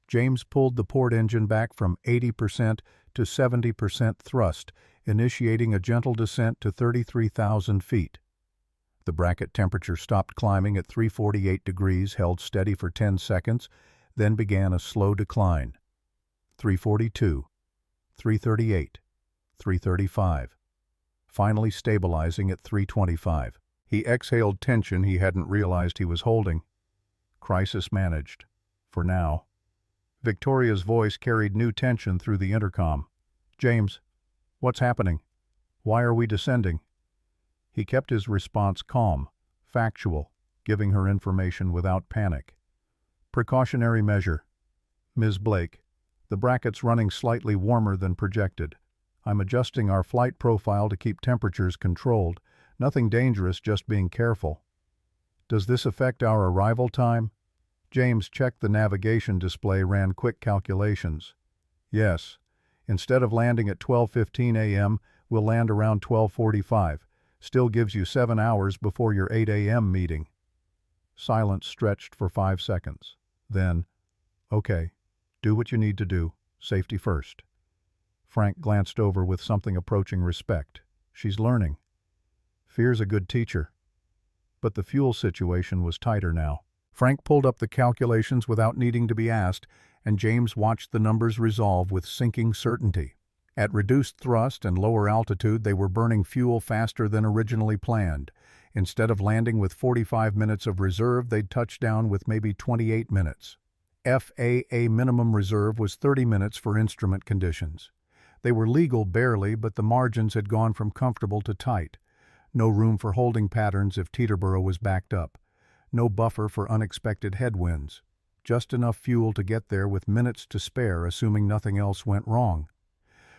James pulled the port engine back from 80% to 70% thrust, initiating a gentle descent to 33,000 feet. The bracket temperature stopped climbing at 348 degrees, held steady for 10 seconds, then began a slow decline. 342, 338, 335. Finally stabilizing at 325. He exhaled tension he hadn't realized he was holding. Crisis managed. For now. Victoria's voice carried new tension through the intercom. "James, what's happening? Why are we descending?" He kept his response calm, factual, giving her information without panic. "Precautionary measure. Ms. Blake, the bracket's running slightly warmer than projected. I'm adjusting our flight profile to keep temperatures controlled. Nothing dangerous, just being careful." "Does this affect our arrival time?" James checked the navigation display, ran quick calculations. "Yes. Instead of landing at 12:15 a.m., we'll land around 12:45. Still gives you 7 hours before your 8 a.m. meeting." Silence stretched for 5 seconds. Then, "Okay, do what you need to do. Safety first." Frank glanced over with something approaching respect. She's learning. Fear's a good teacher. But the fuel situation was tighter now. Frank pulled up the calculations without needing to be asked, and James watched the numbers resolve with sinking certainty. At reduced thrust and lower altitude, they were burning fuel faster than originally planned. Instead of landing with 45 minutes of reserve, they'd touch down with maybe 28 minutes. FAA minimum reserve was 30 minutes for instrument conditions. They were legal barely, but the margins had gone from comfortable to tight. No room for holding patterns if Teterboro was backed up. No buffer for unexpected headwinds. just enough fuel to get there with minutes to spare, assuming nothing else went wrong.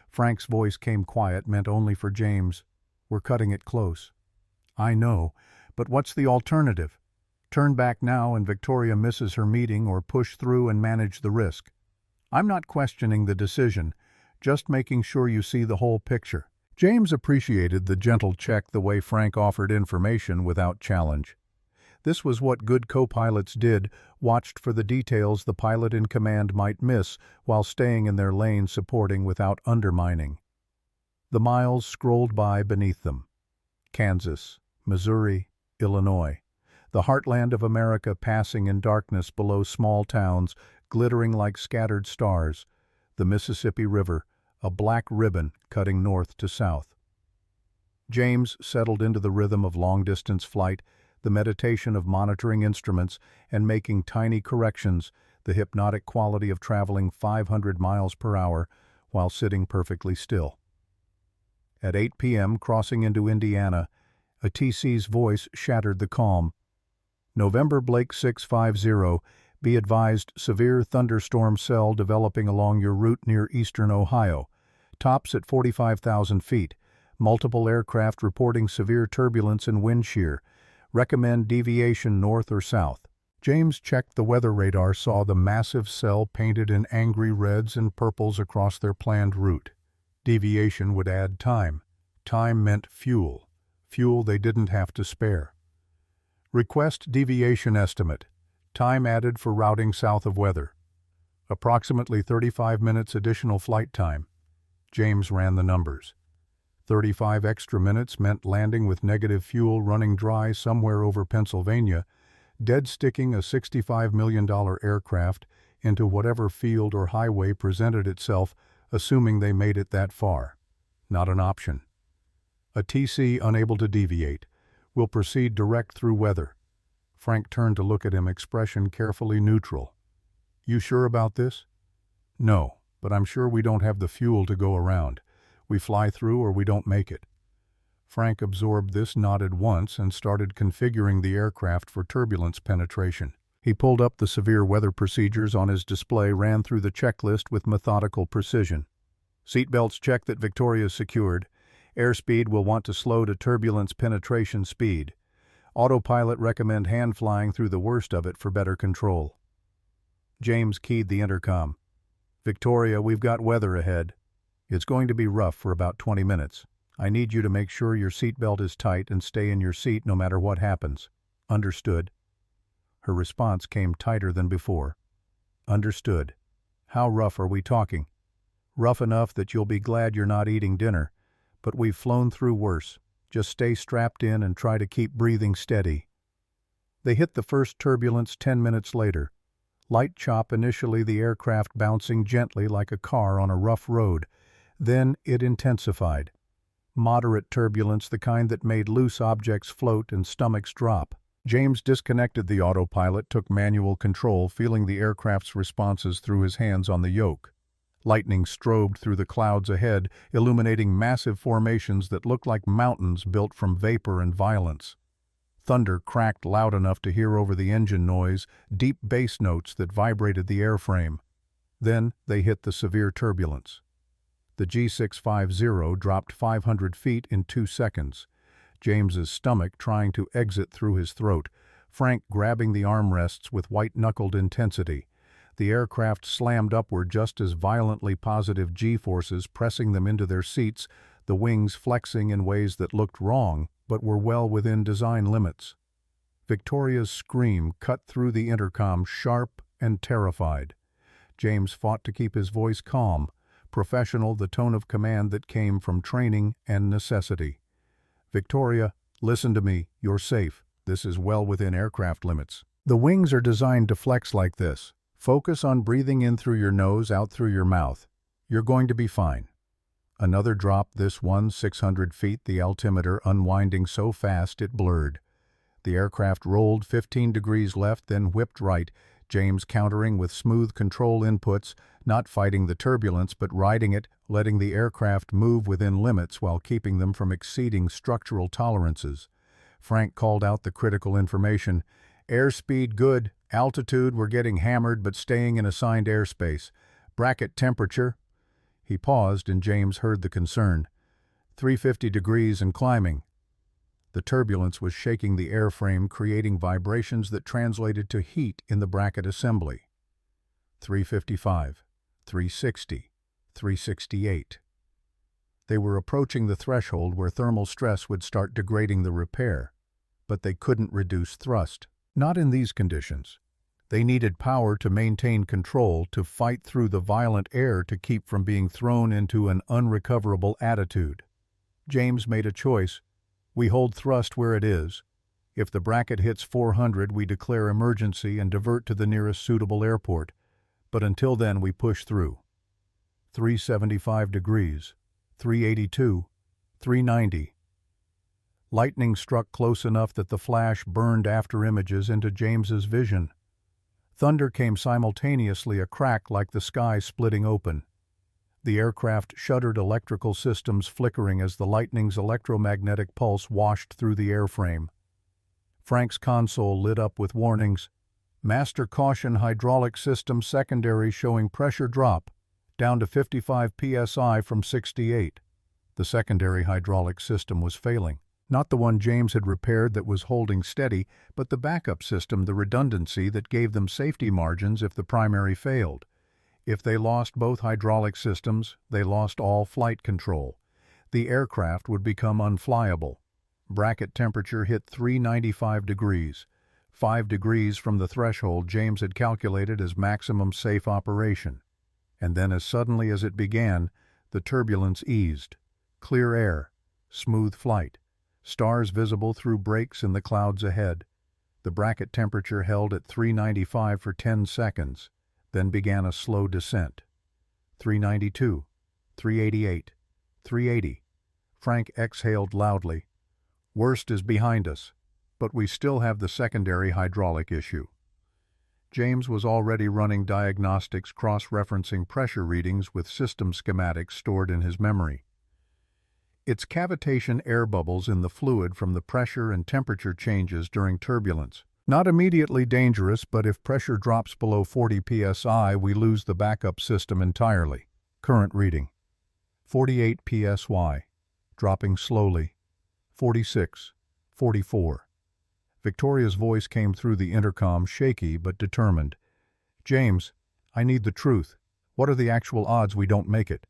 Frank's voice came quiet, meant only for James. "We're cutting it close." "I know, but what's the alternative? Turn back now and Victoria misses her meeting, or push through and manage the risk?" "I'm not questioning the decision, just making sure you see the whole picture." James appreciated the gentle check, the way Frank offered information without challenge. This was what good co-pilots did, watched for the details the pilot in command might miss while staying in their lane, supporting without undermining. The miles scrolled by beneath them. Kansas, Missouri, Illinois. The heartland of America passing in darkness below small towns, glittering like scattered stars. The Mississippi River, a black ribbon cutting north to south. James settled into the rhythm of long-distance flight, the meditation of monitoring instruments and making tiny corrections, the hypnotic quality of traveling 500 miles per hour while sitting perfectly still. At 8 p.m., crossing into Indiana, a TC's voice shattered the calm. "November Blake 650, be advised severe thunderstorm cell developing along your route near eastern Ohio. Tops at 45,000 feet. Multiple aircraft reporting severe turbulence and wind shear. Recommend deviation north or south." James checked the weather radar, saw the massive cell painted in angry reds and purples across their planned route. Deviation would add time. Time meant fuel. Fuel they didn't have to spare. Request deviation estimate. Time added for routing south of weather. Approximately 35 minutes additional flight time. James ran the numbers. 35 extra minutes meant landing with negative fuel, running dry somewhere over Pennsylvania, dead-sticking a $65 million aircraft into whatever field or highway presented itself, assuming they made it that far. Not an option. A TC unable to deviate. Will proceed direct through weather. Frank turned to look at him, expression carefully neutral. "You sure about this?" "No, but I'm sure we don't have the fuel to go around. We fly through or we don't make it." Frank absorbed this, nodded once, and started configuring the aircraft for turbulence penetration. He pulled up the severe weather procedures on his display, ran through the checklist with methodical precision. "Seatbelts check that Victoria's secured. Airspeed will want to slow to turbulence penetration speed. Autopilot recommend hand flying through the worst of it for better control." James keyed the intercom. "Victoria, we've got weather ahead. It's going to be rough for about 20 minutes. I need you to make sure your seatbelt is tight and stay in your seat no matter what happens." "Understood." Her response came tighter than before. "Understood. How rough are we talking?" "Rough enough that you'll be glad you're not eating dinner, but we've flown through worse. Just stay strapped in and try to keep breathing steady." They hit the first turbulence 10 minutes later. Light chop initially, the aircraft bouncing gently like a car on a rough road. Then it intensified. Moderate turbulence, the kind that made loose objects float and stomachs drop. James disconnected the autopilot, took manual control, feeling the aircraft's responses through his hands on the yoke. Lightning strobed through the clouds ahead, illuminating massive formations that looked like mountains built from vapor and violence. Thunder cracked loud enough to hear over the engine noise, deep bass notes that vibrated the airframe. Then they hit the severe turbulence. The G650 dropped 500 feet in 2 seconds. James's stomach trying to exit through his throat, Frank grabbing the armrests with white-knuckled intensity. The aircraft slammed upward just as violently, positive G-forces pressing them into their seats, the wings flexing in ways that looked wrong but were well within design limits. Victoria's scream cut through the intercom, sharp and terrified. James fought to keep his voice calm, professional, the tone of command that came from training and necessity. "Victoria, listen to me. You're safe. This is well within aircraft limits. The wings are designed to flex like this. Focus on breathing in through your nose, out through your mouth. You're going to be fine." Another drop, this one 600 feet, the altimeter unwinding so fast it blurred. The aircraft rolled 15 degrees left, then whipped right, James countering with smooth control inputs, not fighting the turbulence but riding it, letting the aircraft move within limits while keeping them from exceeding structural tolerances. Frank called out the critical information. "Airspeed good, Altitude, we're getting hammered but staying in assigned airspace. Bracket temperature. He paused and James heard the concern. 350 degrees and climbing. The turbulence was shaking the airframe, creating vibrations that translated to heat in the bracket assembly. 355, 360, 368. They were approaching the threshold where thermal stress would start degrading the repair, but they couldn't reduce thrust. Not in these conditions. They needed power to maintain control, to fight through the violent air, to keep from being thrown into an unrecoverable attitude. James made a choice. We hold thrust where it is. If the bracket hits 400, we declare emergency and divert to the nearest suitable airport. But until then, we push through. 375 degrees, 382, 390. Lightning struck close enough that the flash burned after images into James's vision. Thunder came simultaneously, a crack like the sky splitting open. The aircraft shuddered, electrical systems flickering as the lightning's electromagnetic pulse washed through the airframe. Frank's console lit up with warnings. Master caution, hydraulic system secondary showing pressure drop, down to 55 psi from 68. The secondary hydraulic system was failing. Not the one James had repaired that was holding steady, but the backup system, the redundancy that gave them safety margins if the primary failed. If they lost both hydraulic systems, they lost all flight control. The aircraft would become unflyable. Bracket temperature hit 395 degrees. 5 degrees from the threshold James had calculated as maximum safe operation. And then as suddenly as it began, the turbulence eased. Clear air, smooth flight, stars visible through breaks in the clouds ahead. The bracket temperature held at 395 for 10 seconds, then began a slow descent. 392, 388, 380. Frank exhaled loudly. Worst is behind us, but we still have the secondary hydraulic issue. James was already running diagnostics, cross-referencing pressure readings with system schematics stored in his memory. It's cavitation air bubbles in the fluid from the pressure and temperature changes during turbulence. Not immediately dangerous, but if pressure drops below 40 psi, we lose the backup system entirely. Current reading: 48 psi, dropping slowly. 46, 44. Victoria's voice came through the intercom, shaky but determined. James, I need the truth. What are the actual odds we don't make it?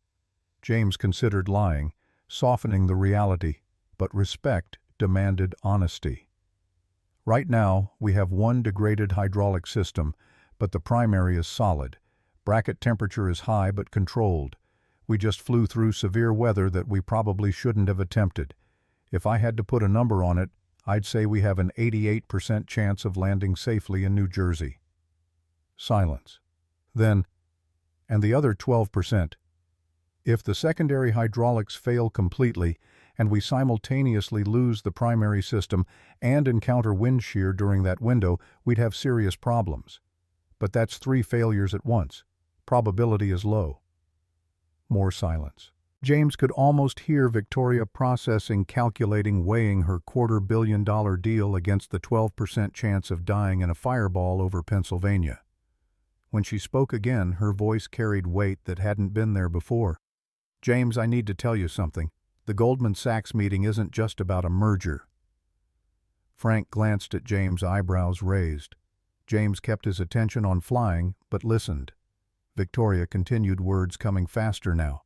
James considered lying, softening the reality, but respect demanded honesty. Right now, we have one degraded hydraulic system, but the primary is solid. Bracket temperature is high but controlled. We just flew through severe weather that we probably shouldn't have attempted. If I had to put a number on it, I'd say we have an 88% chance of landing safely in New Jersey. Silence. Then, and the other 12%. If the secondary hydraulics fail completely, and we simultaneously lose the primary system and encounter wind shear during that window, we'd have serious problems. But that's 3 failures at once. Probability is low. More silence. James could almost hear Victoria processing, calculating, weighing her $250 million deal against the 12% chance of dying in a fireball over Pennsylvania. When she spoke again, her voice carried weight that hadn't been there before. James, I need to tell you something. The Goldman Sachs meeting isn't just about a merger. Frank glanced at James, eyebrows raised. James kept his attention on flying, but listened. Victoria continued, words coming faster now.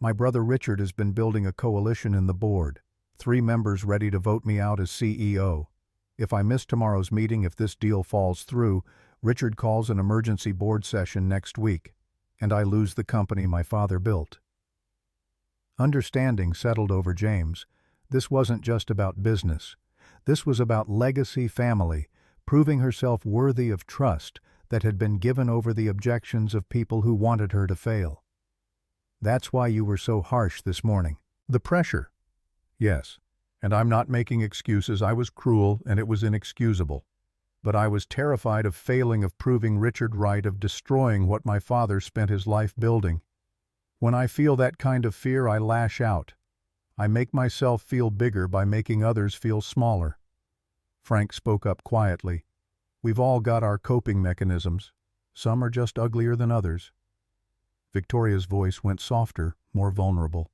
My brother Richard has been building a coalition in the board. 3 members ready to vote me out as CEO. If I miss tomorrow's meeting, if this deal falls through, Richard calls an emergency board session next week, and I lose the company my father built. Understanding settled over James. This wasn't just about business. This was about legacy, family, proving herself worthy of trust that had been given over the objections of people who wanted her to fail. That's why you were so harsh this morning. The pressure. Yes, and I'm not making excuses. I was cruel and it was inexcusable. But I was terrified of failing, of proving Richard right, of destroying what my father spent his life building. When I feel that kind of fear, I lash out. I make myself feel bigger by making others feel smaller. Frank spoke up quietly. We've all got our coping mechanisms. Some are just uglier than others. Victoria's voice went softer, more vulnerable.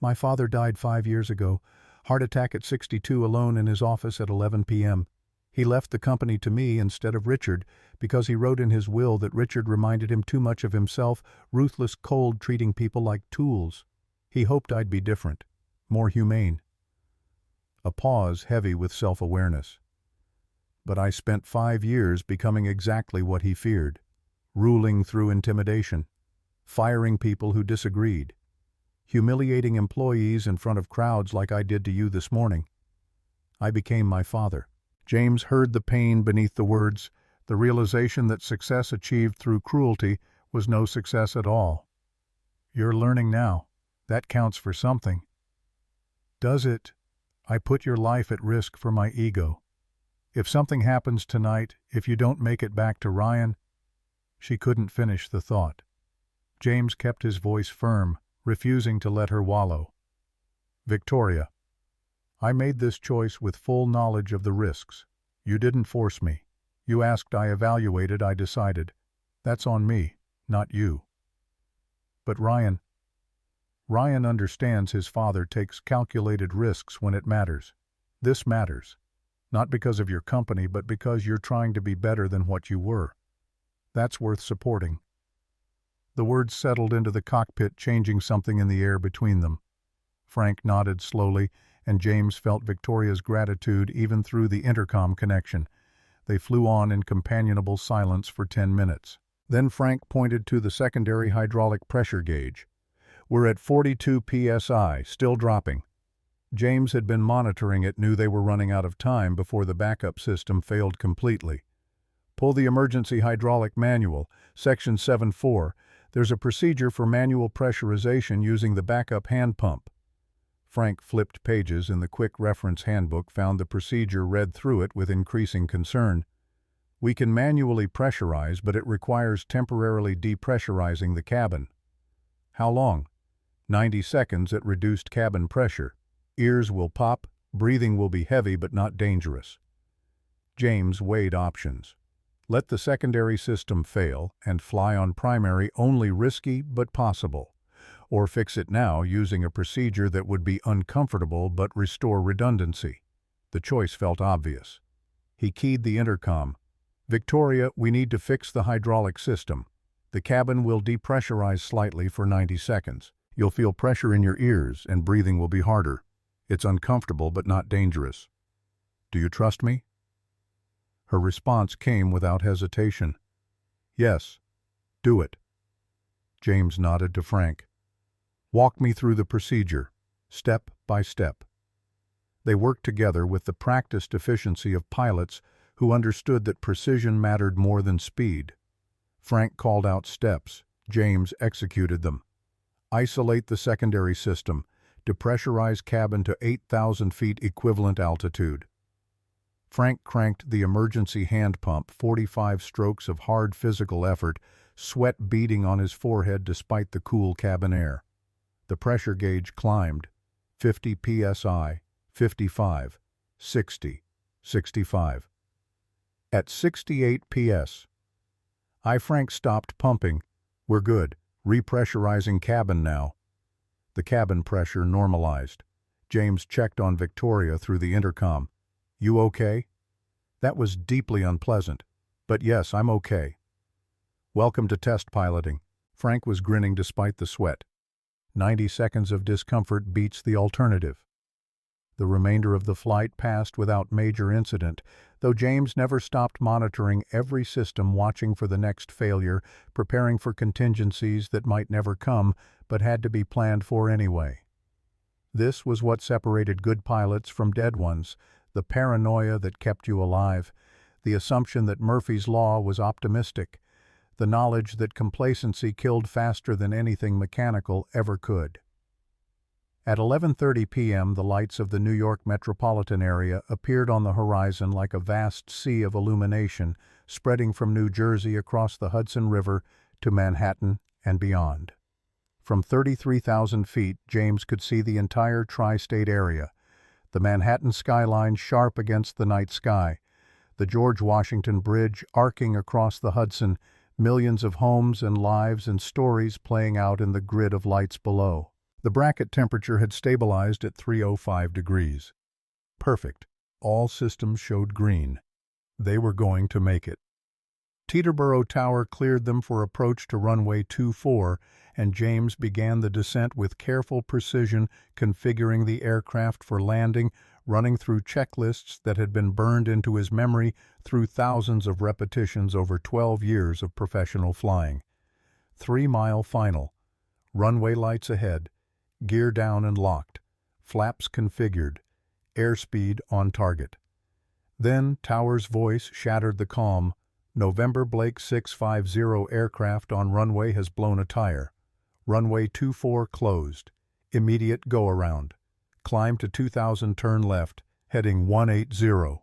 My father died 5 years ago. Heart attack at 62, alone in his office at 11 p.m. He left the company to me instead of Richard because he wrote in his will that Richard reminded him too much of himself, ruthless, cold, treating people like tools. He hoped I'd be different, more humane. A pause heavy with self-awareness. But I spent 5 years becoming exactly what he feared, ruling through intimidation, firing people who disagreed, humiliating employees in front of crowds like I did to you this morning. I became my father. James heard the pain beneath the words, the realization that success achieved through cruelty was no success at all. You're learning now. That counts for something. Does it? I put your life at risk for my ego. If something happens tonight, if you don't make it back to Ryan... She couldn't finish the thought. James kept his voice firm, refusing to let her wallow. Victoria, I made this choice with full knowledge of the risks. You didn't force me. You asked, I evaluated, I decided. That's on me, not you. But Ryan understands his father takes calculated risks when it matters. This matters. Not because of your company, but because you're trying to be better than what you were. That's worth supporting. The words settled into the cockpit, changing something in the air between them. Frank nodded slowly, and James felt Victoria's gratitude even through the intercom connection. They flew on in companionable silence for 10 minutes. Then Frank pointed to the secondary hydraulic pressure gauge. We're at 42 psi, still dropping. James had been monitoring it, knew they were running out of time before the backup system failed completely. Pull the emergency hydraulic manual, section 7.4. There's a procedure for manual pressurization using the backup hand pump. Frank flipped pages in the quick reference handbook, found the procedure, read through it with increasing concern. We can manually pressurize, but it requires temporarily depressurizing the cabin. How long? 90 seconds at reduced cabin pressure. Ears will pop, breathing will be heavy but not dangerous. James weighed options. Let the secondary system fail and fly on primary, only risky but possible. Or fix it now using a procedure that would be uncomfortable but restore redundancy. The choice felt obvious. He keyed the intercom. Victoria, we need to fix the hydraulic system. The cabin will depressurize slightly for 90 seconds. You'll feel pressure in your ears and breathing will be harder. It's uncomfortable but not dangerous. Do you trust me? Her response came without hesitation. Yes, do it. James nodded to Frank. Walk me through the procedure, step by step. They worked together with the practiced efficiency of pilots who understood that precision mattered more than speed. Frank called out steps. James executed them. Isolate the secondary system. Depressurize cabin to 8,000 feet equivalent altitude. Frank cranked the emergency hand pump, 45 strokes of hard physical effort, sweat beading on his forehead despite the cool cabin air. The pressure gauge climbed. 50 psi, 55, 60, 65. At 68 ps. Frank stopped pumping. We're good. Repressurizing cabin now. The cabin pressure normalized. James checked on Victoria through the intercom. You okay? That was deeply unpleasant. But yes, I'm okay. Welcome to test piloting. Frank was grinning despite the sweat. 90 seconds of discomfort beats the alternative. The remainder of the flight passed without major incident, though James never stopped monitoring every system, watching for the next failure, preparing for contingencies that might never come, but had to be planned for anyway. This was what separated good pilots from dead ones, the paranoia that kept you alive, the assumption that Murphy's Law was optimistic, the knowledge that complacency killed faster than anything mechanical ever could. At 11:30 p.m., the lights of the New York metropolitan area appeared on the horizon like a vast sea of illumination, spreading from New Jersey across the Hudson River to Manhattan and beyond. From 33,000 feet, James could see the entire tri-state area, the Manhattan skyline sharp against the night sky, The George Washington Bridge arcing across the Hudson, millions of homes and lives and stories playing out in the grid of lights below. The bracket temperature had stabilized at 305 degrees. Perfect. All systems showed green. They were going to make it. Teterboro Tower cleared them for approach to runway 24, and James began the descent with careful precision, configuring the aircraft for landing, running through checklists that had been burned into his memory through thousands of repetitions over 12 years of professional flying. 3-mile final. Runway lights ahead. Gear down and locked. Flaps configured. Airspeed on target. Then Tower's voice shattered the calm. November Blake 650 aircraft on runway has blown a tire. Runway 24 closed. Immediate go-around. Climb to 2000, turn left, heading 180.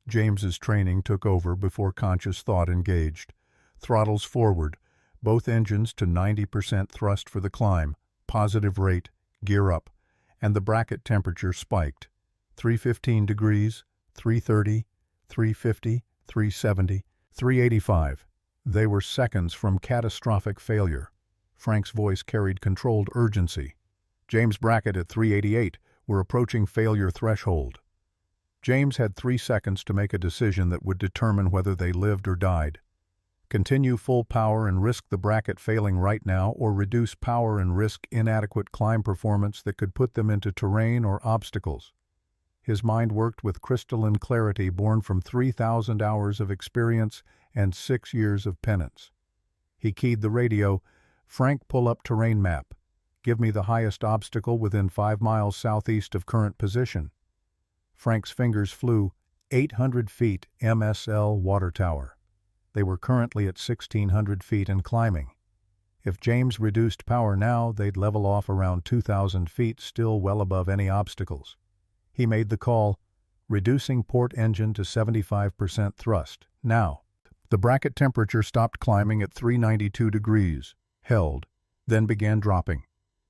James's training took over before conscious thought engaged. Throttles forward, both engines to 90% thrust for the climb, positive rate, gear up, and the bracket temperature spiked. 315 degrees, 330, 350, 370, 385. They were seconds from catastrophic failure. Frank's voice carried controlled urgency. James bracket at 388, we're approaching failure threshold. James had 3 seconds to make a decision that would determine whether they lived or died. Continue full power and risk the bracket failing right now, or reduce power and risk inadequate climb performance that could put them into terrain or obstacles. His mind worked with crystalline clarity born from 3,000 hours of experience and 6 years of penance. He keyed the radio. Frank, pull up terrain map. Give me the highest obstacle within 5 miles southeast of current position. Frank's fingers flew. 800 feet MSL water tower. They were currently at 1,600 feet and climbing. If James reduced power now, they'd level off around 2,000 feet, still well above any obstacles. He made the call, reducing port engine to 75% thrust. Now. The bracket temperature stopped climbing at 392 degrees, held, then began dropping.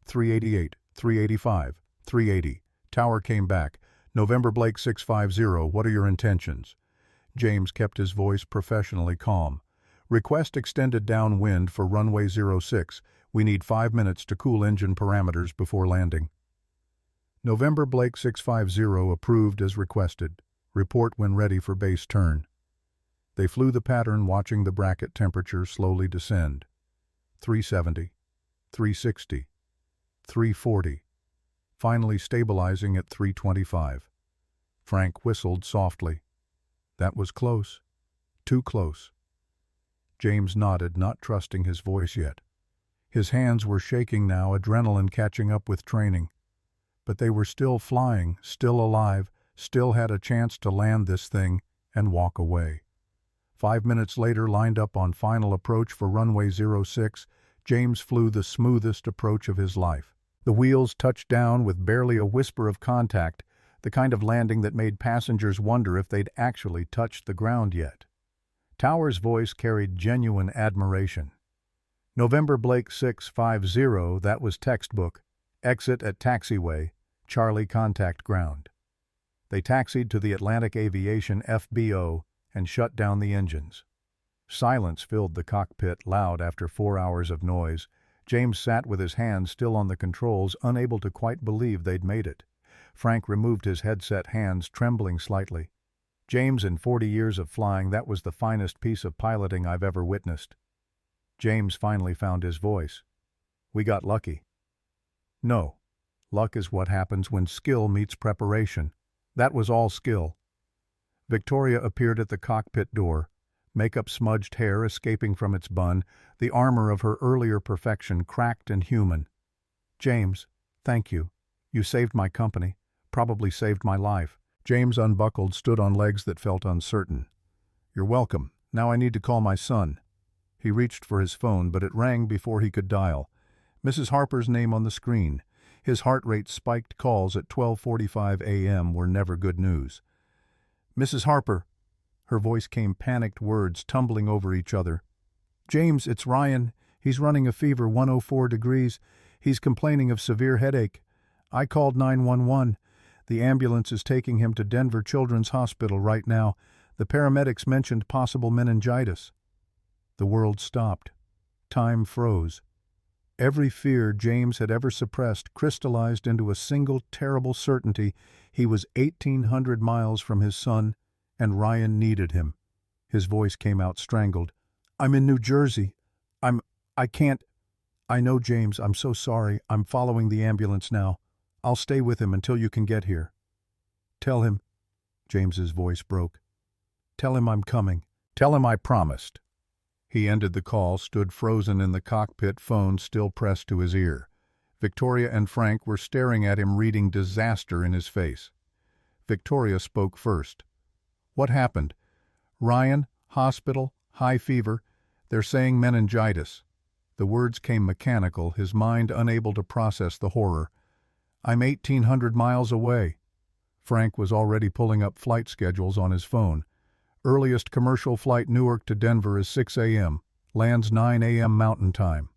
388, 385, 380. Tower came back. November Blake 650, what are your intentions? James kept his voice professionally calm. Request extended downwind for runway 06. We need 5 minutes to cool engine parameters before landing. November Blake 650 approved as requested. Report when ready for base turn. They flew the pattern, watching the bracket temperature slowly descend. 370, 360, 340, finally stabilizing at 325. Frank whistled softly. That was close. Too close. James nodded, not trusting his voice yet. His hands were shaking now, adrenaline catching up with training. But they were still flying, still alive, still had a chance to land this thing and walk away. 5 minutes later, lined up on final approach for runway 06, James flew the smoothest approach of his life. The wheels touched down with barely a whisper of contact, the kind of landing that made passengers wonder if they'd actually touched the ground yet. Tower's voice carried genuine admiration. November Blake 650, that was textbook. Exit at taxiway, Charlie contact ground. They taxied to the Atlantic Aviation FBO and shut down the engines. Silence filled the cockpit, loud after 4 hours of noise. James sat with his hands still on the controls, unable to quite believe they'd made it. Frank removed his headset, hands trembling slightly. James, in 40 years of flying, that was the finest piece of piloting I've ever witnessed. James finally found his voice. We got lucky. No. Luck is what happens when skill meets preparation. That was all skill. Victoria appeared at the cockpit door, makeup smudged hair escaping from its bun, the armor of her earlier perfection cracked and human. James, thank you. You saved my company, probably saved my life. James unbuckled, stood on legs that felt uncertain. You're welcome. Now I need to call my son. He reached for his phone, but it rang before he could dial. Mrs. Harper's name on the screen. His heart rate spiked. Calls at 12:45 a.m. were never good news. Mrs. Harper. Her voice came, panicked words tumbling over each other. James, it's Ryan. He's running a fever, 104 degrees. He's complaining of severe headache. I called 911. The ambulance is taking him to Denver Children's Hospital right now. The paramedics mentioned possible meningitis. The world stopped. Time froze. Every fear James had ever suppressed crystallized into a single terrible certainty: he was 1,800 miles from his son, and Ryan needed him. His voice came out strangled. "I'm in New Jersey. I can't. I know, James, I'm so sorry. I'm following the ambulance now. I'll stay with him until you can get here." "Tell him," James's voice broke. "Tell him I'm coming. Tell him I promised." He ended the call, stood frozen in the cockpit, phone still pressed to his ear. Victoria and Frank were staring at him, reading disaster in his face. Victoria spoke first. "What happened?" "Ryan, hospital, high fever. They're saying meningitis." The words came mechanical, his mind unable to process the horror. "I'm 1,800 miles away." Frank was already pulling up flight schedules on his phone. Earliest commercial flight Newark to Denver is 6 a.m. Lands 9 a.m. Mountain Time.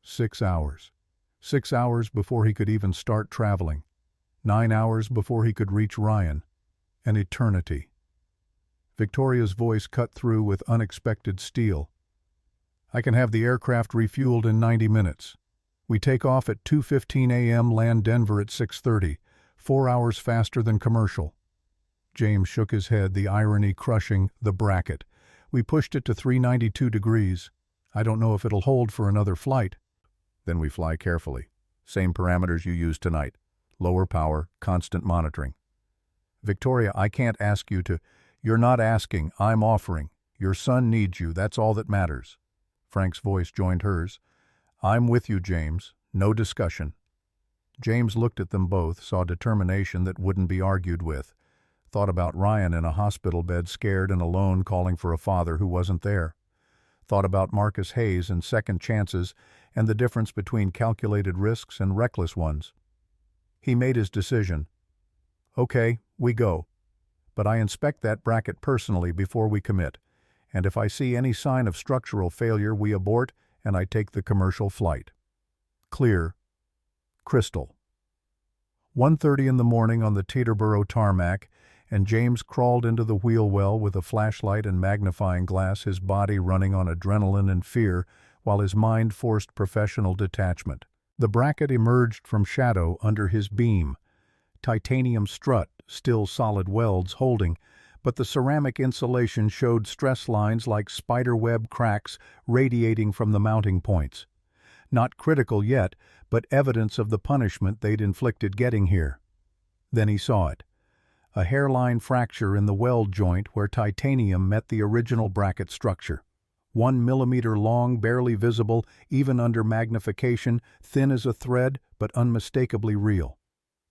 6 hours. 6 hours before he could even start traveling. 9 hours before he could reach Ryan. An eternity. Victoria's voice cut through with unexpected steel. "I can have the aircraft refueled in 90 minutes. We take off at 2:15 a.m., land Denver at 6:30, 4 hours faster than commercial." James shook his head, the irony crushing the bracket. "We pushed it to 392 degrees. I don't know if it'll hold for another flight." "Then we fly carefully. Same parameters you used tonight. Lower power, constant monitoring." "Victoria, I can't ask you to—" "You're not asking, I'm offering. Your son needs you, that's all that matters." Frank's voice joined hers. "I'm with you, James. No discussion." James looked at them both, saw determination that wouldn't be argued with. Thought about Ryan in a hospital bed, scared and alone, calling for a father who wasn't there. Thought about Marcus Hayes and second chances and the difference between calculated risks and reckless ones. He made his decision. "Okay, we go. But I inspect that bracket personally before we commit. And if I see any sign of structural failure, we abort and I take the commercial flight." Clear. Crystal. 1:30 in the morning on the Teterboro tarmac, and James crawled into the wheel well with a flashlight and magnifying glass, his body running on adrenaline and fear, while his mind forced professional detachment. The bracket emerged from shadow under his beam. Titanium strut, still solid welds holding, but the ceramic insulation showed stress lines like spiderweb cracks radiating from the mounting points. Not critical yet, but evidence of the punishment they'd inflicted getting here. Then he saw it. A hairline fracture in the weld joint where titanium met the original bracket structure. 1 millimeter long, barely visible, even under magnification, thin as a thread, but unmistakably real.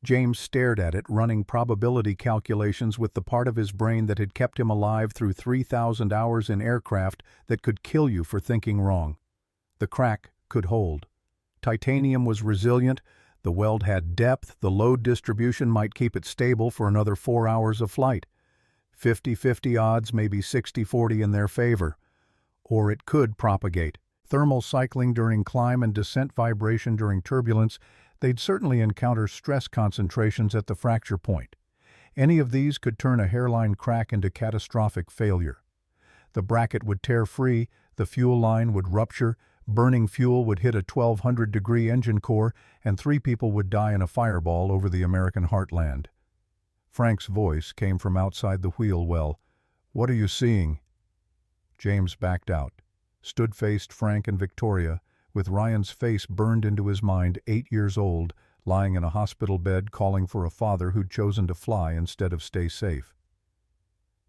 James stared at it, running probability calculations with the part of his brain that had kept him alive through 3,000 hours in aircraft that could kill you for thinking wrong. The crack could hold. Titanium was resilient. The weld had depth. The load distribution might keep it stable for another 4 hours of flight. 50-50 odds, maybe 60-40 in their favor. Or it could propagate. Thermal cycling during climb and descent, vibration during turbulence. They'd certainly encounter stress concentrations at the fracture point. Any of these could turn a hairline crack into catastrophic failure. The bracket would tear free, the fuel line would rupture, burning fuel would hit a 1,200-degree engine core, and 3 people would die in a fireball over the American heartland. Frank's voice came from outside the wheel well. "What are you seeing?" James backed out, stood-faced Frank and Victoria, with Ryan's face burned into his mind, 8 years old, lying in a hospital bed calling for a father who'd chosen to fly instead of stay safe.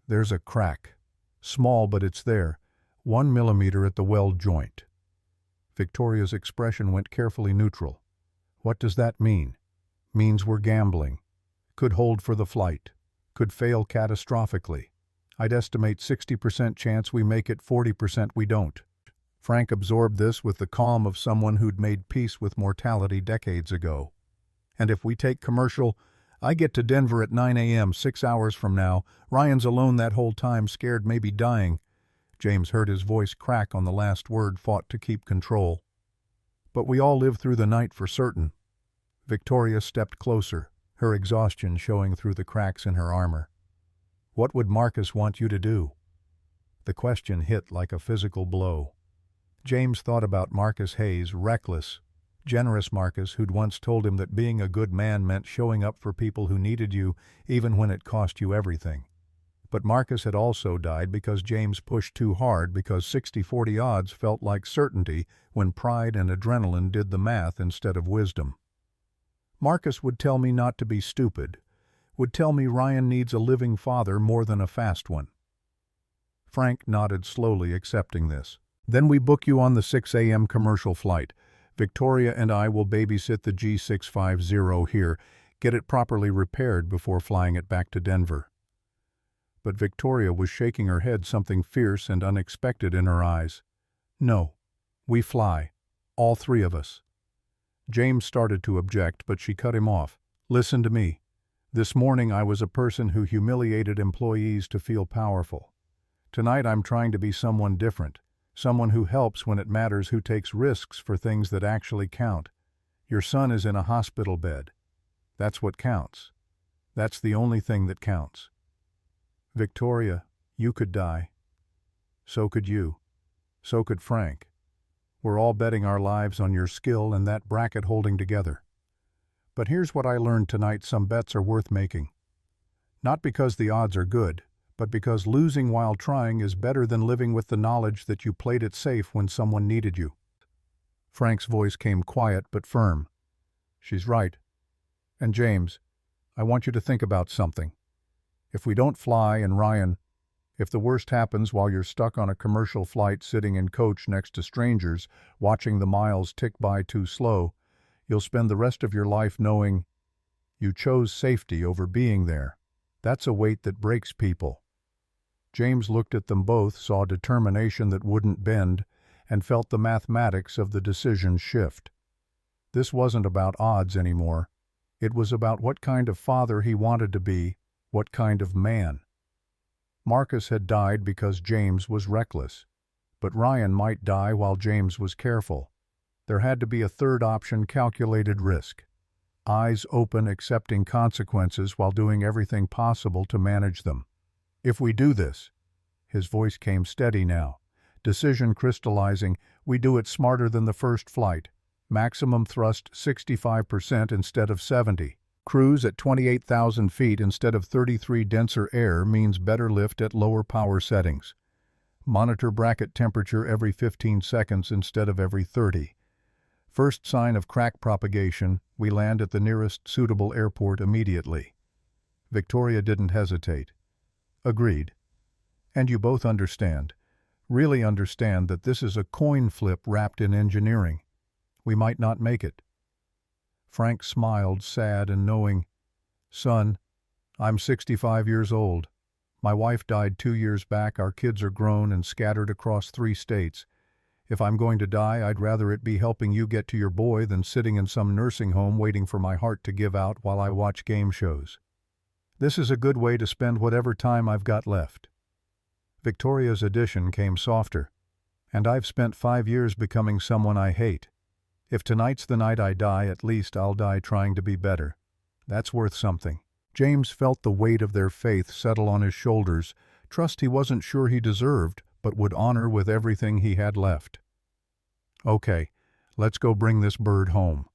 "There's a crack. Small, but it's there. 1 millimeter at the weld joint." Victoria's expression went carefully neutral. "What does that mean?" "Means we're gambling. Could hold for the flight. Could fail catastrophically. I'd estimate 60% chance we make it, 40% we don't." Frank absorbed this with the calm of someone who'd made peace with mortality decades ago. "And if we take commercial, I get to Denver at 9 a.m., 6 hours from now. Ryan's alone that whole time, scared, maybe dying." James heard his voice crack on the last word, fought to keep control. "But we all live through the night for certain." Victoria stepped closer, her exhaustion showing through the cracks in her armor. What would Marcus want you to do? The question hit like a physical blow. James thought about Marcus Hayes, reckless, generous Marcus who'd once told him that being a good man meant showing up for people who needed you even when it cost you everything. But Marcus had also died because James pushed too hard, because 60-40 odds felt like certainty when pride and adrenaline did the math instead of wisdom. Marcus would tell me not to be stupid, would tell me Ryan needs a living father more than a fast one. Frank nodded slowly, accepting this. Then we book you on the 6 a.m. commercial flight. Victoria and I will babysit the G650 here, get it properly repaired before flying it back to Denver. But Victoria was shaking her head, something fierce and unexpected in her eyes. No, we fly. All three of us. James started to object, but she cut him off. Listen to me. This morning I was a person who humiliated employees to feel powerful. Tonight I'm trying to be someone different. Someone who helps when it matters, who takes risks for things that actually count. Your son is in a hospital bed. That's what counts. That's the only thing that counts. Victoria, you could die. So could you. So could Frank. We're all betting our lives on your skill and that bracket holding together. But here's what I learned tonight: some bets are worth making. Not because the odds are good, but because losing while trying is better than living with the knowledge that you played it safe when someone needed you. Frank's voice came quiet but firm. She's right. And James, I want you to think about something. If we don't fly, and Ryan, if the worst happens while you're stuck on a commercial flight sitting in coach next to strangers, watching the miles tick by too slow, you'll spend the rest of your life knowing you chose safety over being there. That's a weight that breaks people. James looked at them both, saw determination that wouldn't bend, and felt the mathematics of the decision shift. This wasn't about odds anymore. It was about what kind of father he wanted to be, what kind of man. Marcus had died because James was reckless, but Ryan might die while James was careful. There had to be a third option: calculated risk. Eyes open, accepting consequences while doing everything possible to manage them. If we do this, his voice came steady now, decision crystallizing, we do it smarter than the first flight. Maximum thrust 65% instead of 70. Cruise at 28,000 feet instead of 33. Denser air means better lift at lower power settings. Monitor bracket temperature every 15 seconds instead of every 30. First sign of crack propagation, we land at the nearest suitable airport immediately. Victoria didn't hesitate. Agreed. And you both understand, really understand, that this is a coin flip wrapped in engineering. We might not make it. Frank smiled, sad and knowing. Son, I'm 65 years old. My wife died 2 years back. Our kids are grown and scattered across 3 states. If I'm going to die, I'd rather it be helping you get to your boy than sitting in some nursing home waiting for my heart to give out while I watch game shows. This is a good way to spend whatever time I've got left. Victoria's addition came softer. And I've spent 5 years becoming someone I hate. If tonight's the night I die, at least I'll die trying to be better. That's worth something. James felt the weight of their faith settle on his shoulders, trust he wasn't sure he deserved, but would honor with everything he had left. Okay, let's go bring this bird home.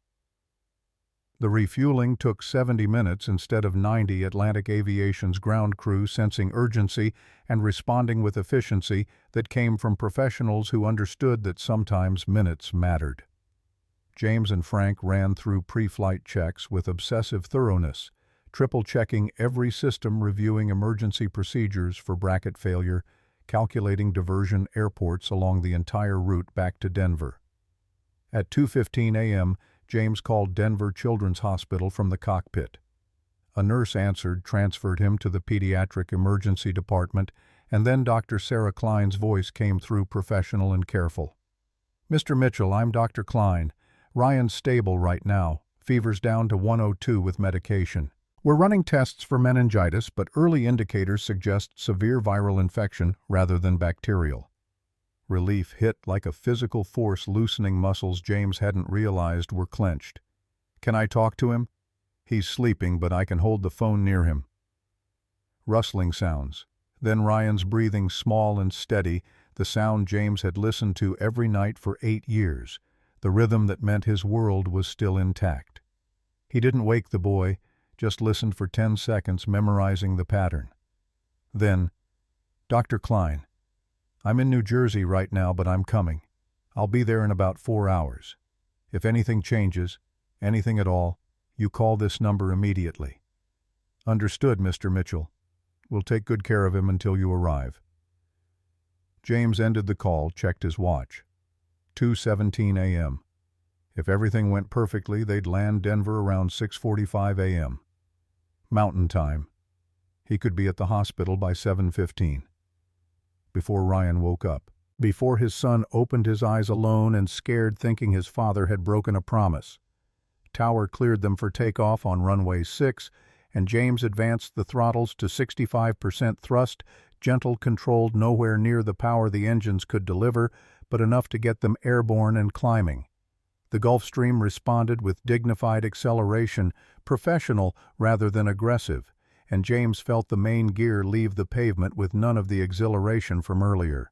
The refueling took 70 minutes instead of 90. Atlantic Aviation's ground crew sensing urgency and responding with efficiency that came from professionals who understood that sometimes minutes mattered. James and Frank ran through pre-flight checks with obsessive thoroughness, triple-checking every system, reviewing emergency procedures for bracket failure, calculating diversion airports along the entire route back to Denver. At 2:15 a.m., James called Denver Children's Hospital from the cockpit. A nurse answered, transferred him to the pediatric emergency department, and then Dr. Sarah Klein's voice came through, professional and careful. Mr. Mitchell, I'm Dr. Klein. Ryan's stable right now. Fever's down to 102 with medication. We're running tests for meningitis, but early indicators suggest severe viral infection rather than bacterial. Relief hit like a physical force, loosening muscles James hadn't realized were clenched. Can I talk to him? He's sleeping, but I can hold the phone near him. Rustling sounds. Then Ryan's breathing, small and steady, the sound James had listened to every night for 8 years, the rhythm that meant his world was still intact. He didn't wake the boy, just listened for 10 seconds, memorizing the pattern. Then, "Dr. Klein, I'm in New Jersey right now, but I'm coming. I'll be there in about 4 hours. If anything changes, anything at all, you call this number immediately." "Understood, Mr. Mitchell. We'll take good care of him until you arrive." James ended the call, checked his watch. 2:17 a.m. If everything went perfectly, they'd land Denver around 6:45 a.m. Mountain Time. He could be at the hospital by 7:15. Before Ryan woke up. Before his son opened his eyes alone and scared, thinking his father had broken a promise. Tower cleared them for takeoff on runway 6, and James advanced the throttles to 65% thrust, gentle, controlled, nowhere near the power the engines could deliver, but enough to get them airborne and climbing. The Gulfstream responded with dignified acceleration, professional rather than aggressive, and James felt the main gear leave the pavement with none of the exhilaration from earlier.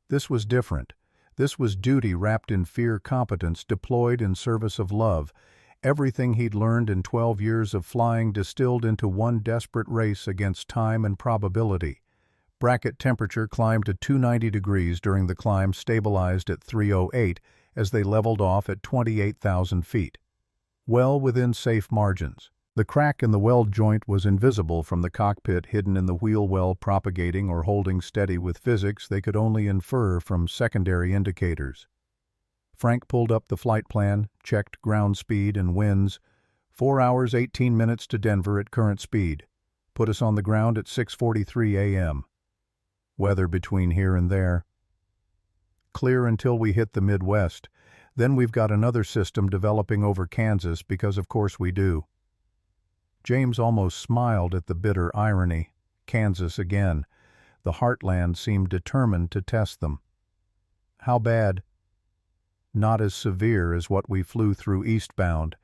This was different. This was duty wrapped in fear, competence deployed in service of love. Everything he'd learned in 12 years of flying distilled into one desperate race against time and probability. Bracket temperature climbed to 290 degrees during the climb, stabilized at 308 as they leveled off at 28,000 feet. Well within safe margins. The crack in the weld joint was invisible from the cockpit, hidden in the wheel well, propagating or holding steady with physics they could only infer from secondary indicators. Frank pulled up the flight plan, checked ground speed and winds. 4 hours, 18 minutes to Denver at current speed. Put us on the ground at 6:43 a.m. Weather between here and there. Clear until we hit the Midwest. Then we've got another system developing over Kansas, because of course we do. James almost smiled at the bitter irony. Kansas again. The heartland seemed determined to test them. How bad? Not as severe as what we flew through eastbound.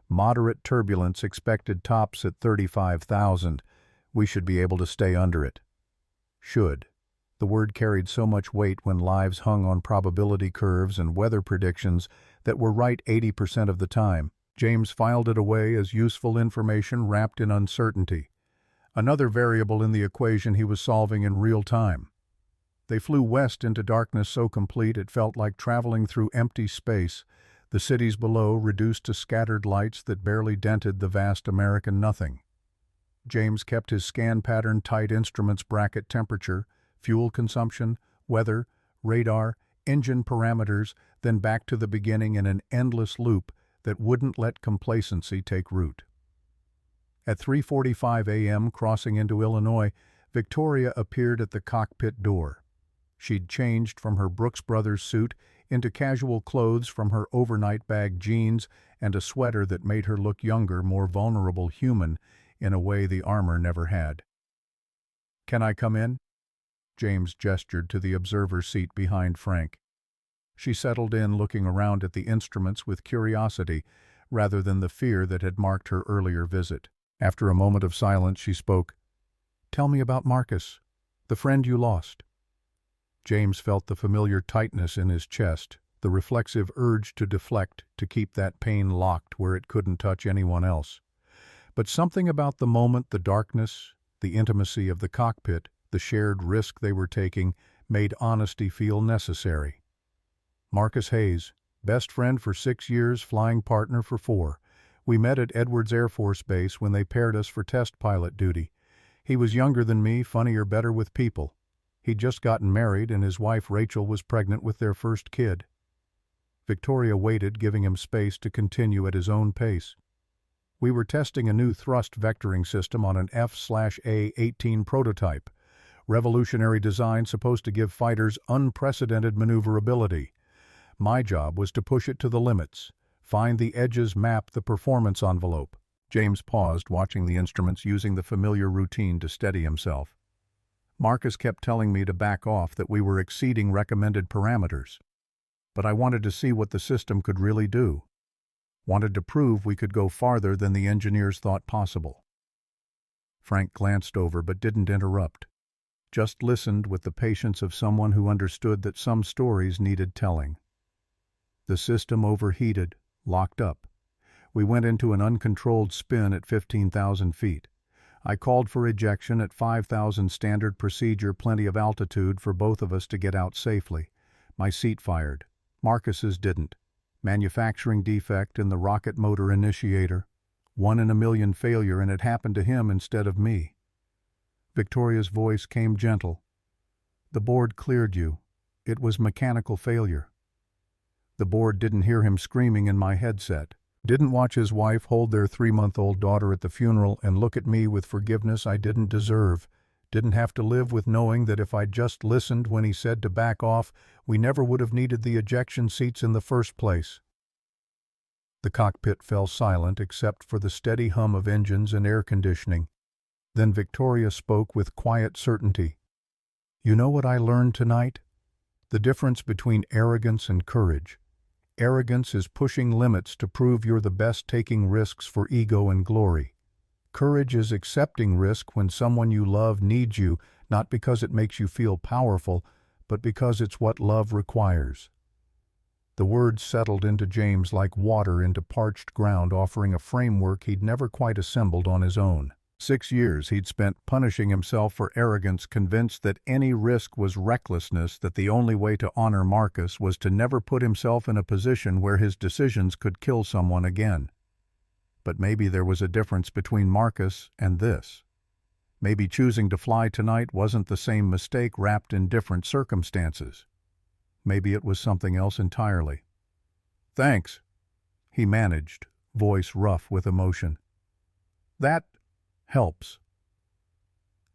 Moderate turbulence expected, tops at 35,000. We should be able to stay under it. Should. The word carried so much weight when lives hung on probability curves and weather predictions that were right 80% of the time. James filed it away as useful information wrapped in uncertainty. Another variable in the equation he was solving in real time. They flew west into darkness so complete it felt like traveling through empty space, the cities below reduced to scattered lights that barely dented the vast American nothing. James kept his scan pattern tight, instruments, bracket temperature, fuel consumption, weather, radar, engine parameters, then back to the beginning in an endless loop that wouldn't let complacency take root. At 3:45 a.m., crossing into Illinois, Victoria appeared at the cockpit door. She'd changed from her Brooks Brothers suit into casual clothes from her overnight bag, jeans, and a sweater that made her look younger, more vulnerable, human, in a way the armor never had. "Can I come in?" James gestured to the observer seat behind Frank. She settled in, looking around at the instruments with curiosity rather than the fear that had marked her earlier visit. After a moment of silence, she spoke. "Tell me about Marcus, the friend you lost." James felt the familiar tightness in his chest, the reflexive urge to deflect, to keep that pain locked where it couldn't touch anyone else. But something about the moment, the darkness, the intimacy of the cockpit, the shared risk they were taking, made honesty feel necessary. Marcus Hayes, best friend for 6 years, flying partner for 4. We met at Edwards Air Force Base when they paired us for test pilot duty. He was younger than me, funnier, better with people. He'd just gotten married, and his wife Rachel was pregnant with their first kid. Victoria waited, giving him space to continue at his own pace. We were testing a new thrust vectoring system on an F/A-18 prototype. Revolutionary design supposed to give fighters unprecedented maneuverability. My job was to push it to the limits, find the edges, map the performance envelope. James paused, watching the instruments, using the familiar routine to steady himself. Marcus kept telling me to back off, that we were exceeding recommended parameters. But I wanted to see what the system could really do. Wanted to prove we could go farther than the engineers thought possible. Frank glanced over but didn't interrupt. Just listened with the patience of someone who understood that some stories needed telling. The system overheated, locked up. We went into an uncontrolled spin at 15,000 feet. I called for ejection at 5,000 standard procedure, plenty of altitude for both of us to get out safely. My seat fired. Marcus's didn't. Manufacturing defect in the rocket motor initiator. 1 in a million failure, and it happened to him instead of me. Victoria's voice came gentle. The board cleared you. It was mechanical failure. The board didn't hear him screaming in my headset. Didn't watch his wife hold their 3-month-old daughter at the funeral and look at me with forgiveness I didn't deserve. Didn't have to live with knowing that if I'd just listened when he said to back off, we never would have needed the ejection seats in the first place. The cockpit fell silent except for the steady hum of engines and air conditioning. Then Victoria spoke with quiet certainty. You know what I learned tonight? The difference between arrogance and courage. Arrogance is pushing limits to prove you're the best, taking risks for ego and glory. Courage is accepting risk when someone you love needs you, not because it makes you feel powerful, but because it's what love requires. The words settled into James like water into parched ground, offering a framework he'd never quite assembled on his own. 6 years he'd spent punishing himself for arrogance, convinced that any risk was recklessness, that the only way to honor Marcus was to never put himself in a position where his decisions could kill someone again. But maybe there was a difference between Marcus and this. Maybe choosing to fly tonight wasn't the same mistake wrapped in different circumstances. Maybe it was something else entirely. Thanks, he managed, voice rough with emotion. That helps.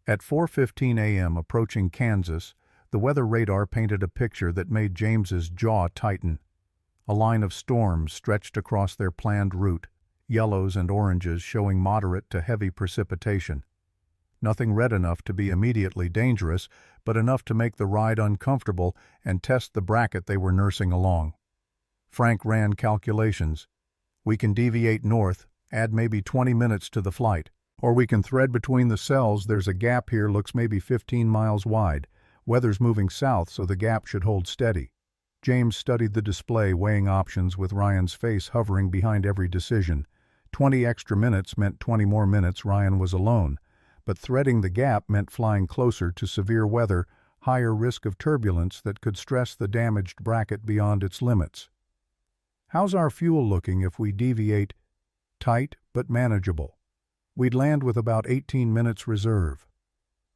At 4:15 a.m. approaching Kansas, the weather radar painted a picture that made James's jaw tighten. A line of storms stretched across their planned route, yellows and oranges showing moderate to heavy precipitation. Nothing red enough to be immediately dangerous, but enough to make the ride uncomfortable and test the bracket they were nursing along. Frank ran calculations. We can deviate north, add maybe 20 minutes to the flight. Or we can thread between the cells. There's a gap here, looks maybe 15 miles wide. Weather's moving south, so the gap should hold steady. James studied the display, weighing options with Ryan's face hovering behind every decision. 20 extra minutes meant 20 more minutes Ryan was alone. But threading the gap meant flying closer to severe weather, higher risk of turbulence that could stress the damaged bracket beyond its limits. How's our fuel looking if we deviate? Tight, but manageable. We'd land with about 18 minutes reserve.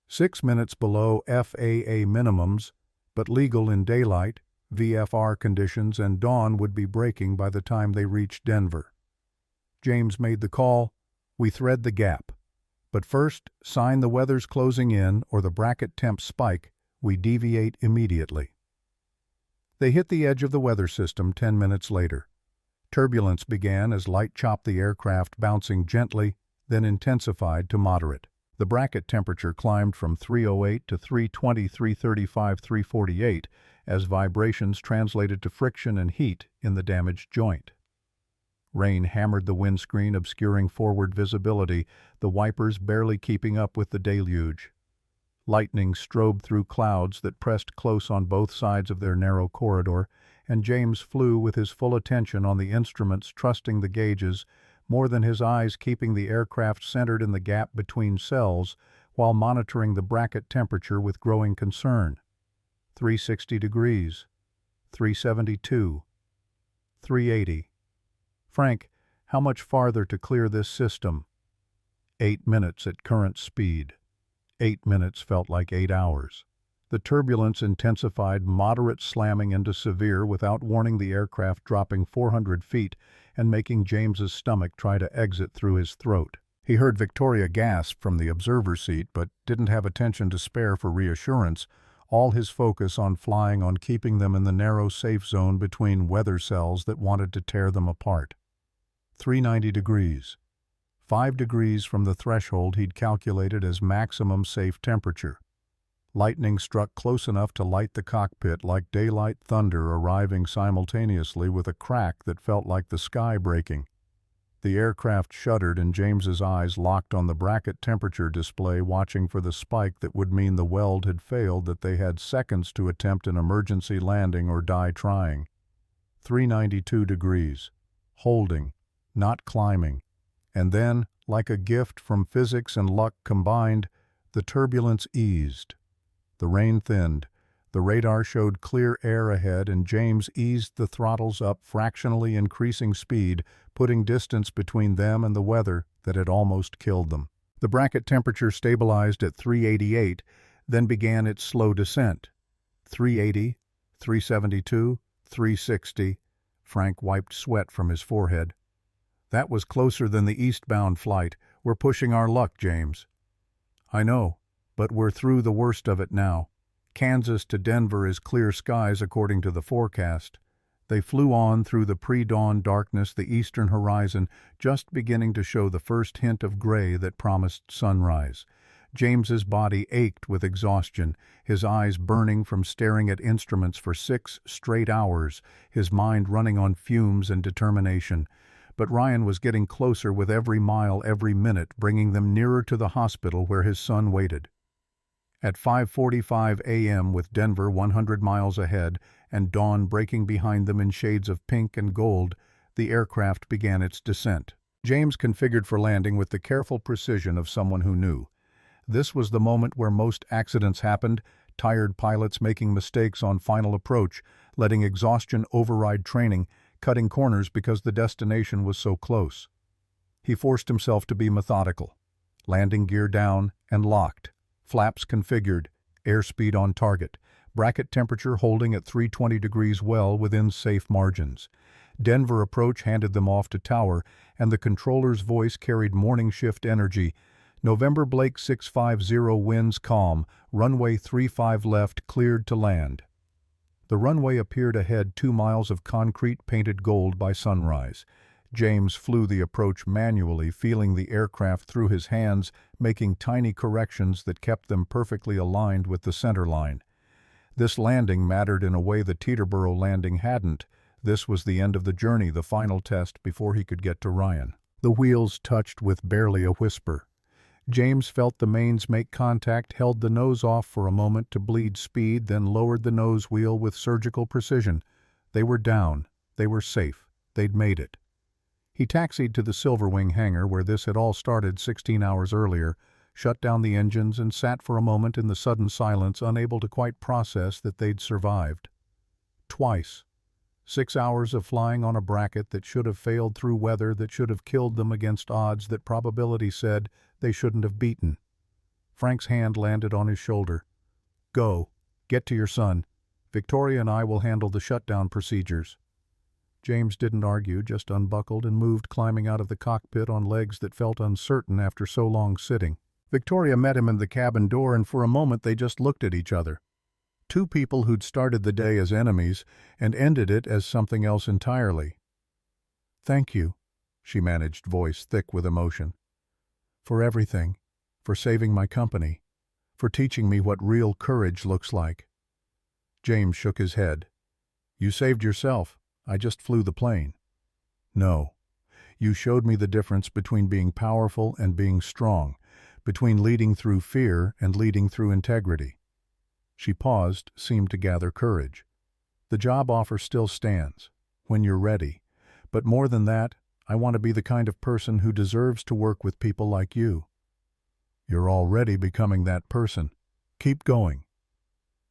6 minutes below FAA minimums, but legal in daylight, VFR conditions, and dawn would be breaking by the time they reached Denver. James made the call. We thread the gap. But first, sign the weather's closing in or the bracket temps spike. We deviate immediately. They hit the edge of the weather system 10 minutes later. Turbulence began as light chopped the aircraft, bouncing gently, then intensified to moderate. The bracket temperature climbed from 308 to 320, 335, 348 as vibrations translated to friction and heat in the damaged joint. Rain hammered the windscreen, obscuring forward visibility, the wipers barely keeping up with the deluge. Lightning strobed through clouds that pressed close on both sides of their narrow corridor, and James flew with his full attention on the instruments, trusting the gauges, more than his eyes, keeping the aircraft centered in the gap between cells while monitoring the bracket temperature with growing concern. 360 degrees, 372, 380. Frank, how much farther to clear this system? 8 minutes at current speed. 8 minutes felt like 8 hours. The turbulence intensified, moderate slamming into severe without warning, the aircraft dropping 400 feet and making James's stomach try to exit through his throat. He heard Victoria gasp from the observer seat, but didn't have attention to spare for reassurance, all his focus on flying, on keeping them in the narrow safe zone between weather cells that wanted to tear them apart. 390 degrees. 5 degrees from the threshold he'd calculated as maximum safe temperature. Lightning struck close enough to light the cockpit like daylight thunder, arriving simultaneously with a crack that felt like the sky breaking. The aircraft shuddered and James's eyes locked on the bracket temperature display, watching for the spike that would mean the weld had failed, that they had seconds to attempt an emergency landing or die trying. 392 degrees. Holding. Not climbing. And then, like a gift from physics and luck combined, the turbulence eased. The rain thinned. The radar showed clear air ahead, and James eased the throttles up, fractionally increasing speed, putting distance between them and the weather that had almost killed them. The bracket temperature stabilized at 388, then began its slow descent. 380, 372, 360. Frank wiped sweat from his forehead. That was closer than the eastbound flight. We're pushing our luck, James. I know, but we're through the worst of it now. Kansas to Denver is clear skies according to the forecast. They flew on through the pre-dawn darkness, the eastern horizon just beginning to show the first hint of gray that promised sunrise. James's body ached with exhaustion, his eyes burning from staring at instruments for 6 straight hours, his mind running on fumes and determination. But Ryan was getting closer with every mile, every minute, bringing them nearer to the hospital where his son waited. At 5:45 a.m., with Denver 100 miles ahead and dawn breaking behind them in shades of pink and gold, the aircraft began its descent. James configured for landing with the careful precision of someone who knew. This was the moment where most accidents happened, tired pilots making mistakes on final approach, letting exhaustion override training, cutting corners because the destination was so close. He forced himself to be methodical. Landing gear down and locked. Flaps configured, airspeed on target, bracket temperature holding at 320 degrees well within safe margins. Denver approach handed them off to tower, and the controller's voice carried morning shift energy. November Blake 650 winds calm, runway 35 left cleared to land. The runway appeared ahead, 2 miles of concrete painted gold by sunrise. James flew the approach manually, feeling the aircraft through his hands, making tiny corrections that kept them perfectly aligned with the center line. This landing mattered in a way the Teterboro landing hadn't. This was the end of the journey, the final test before he could get to Ryan. The wheels touched with barely a whisper. James felt the mains make contact, held the nose off for a moment to bleed speed, then lowered the nose wheel with surgical precision. They were down. They were safe. They'd made it. He taxied to the Silverwing hangar where this had all started 16 hours earlier, shut down the engines, and sat for a moment in the sudden silence, unable to quite process that they'd survived. Twice. 6 hours of flying on a bracket that should have failed through weather that should have killed them against odds that probability said they shouldn't have beaten. Frank's hand landed on his shoulder. Go. Get to your son. Victoria and I will handle the shutdown procedures. James didn't argue, just unbuckled and moved, climbing out of the cockpit on legs that felt uncertain after so long sitting. Victoria met him in the cabin door, and for a moment they just looked at each other. Two people who'd started the day as enemies and ended it as something else entirely. Thank you, she managed, voice thick with emotion. For everything. For saving my company. For teaching me what real courage looks like. James shook his head. You saved yourself. I just flew the plane. No. You showed me the difference between being powerful and being strong, between leading through fear and leading through integrity. She paused, seemed to gather courage. The job offer still stands, when you're ready. But more than that, I want to be the kind of person who deserves to work with people like you. You're already becoming that person. Keep going.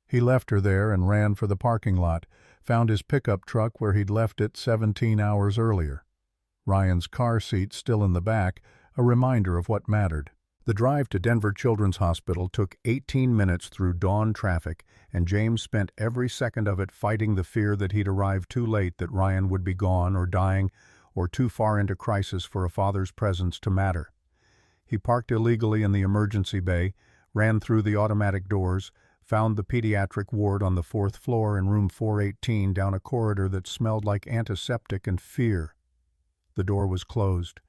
He left her there and ran for the parking lot, found his pickup truck where he'd left it 17 hours earlier. Ryan's car seat still in the back, a reminder of what mattered. The drive to Denver Children's Hospital took 18 minutes through dawn traffic, and James spent every second of it fighting the fear that he'd arrived too late, that Ryan would be gone or dying, or too far into crisis for a father's presence to matter. He parked illegally in the emergency bay, ran through the automatic doors, found the pediatric ward on the 4th floor in room 418, down a corridor that smelled like antiseptic and fear. The door was closed.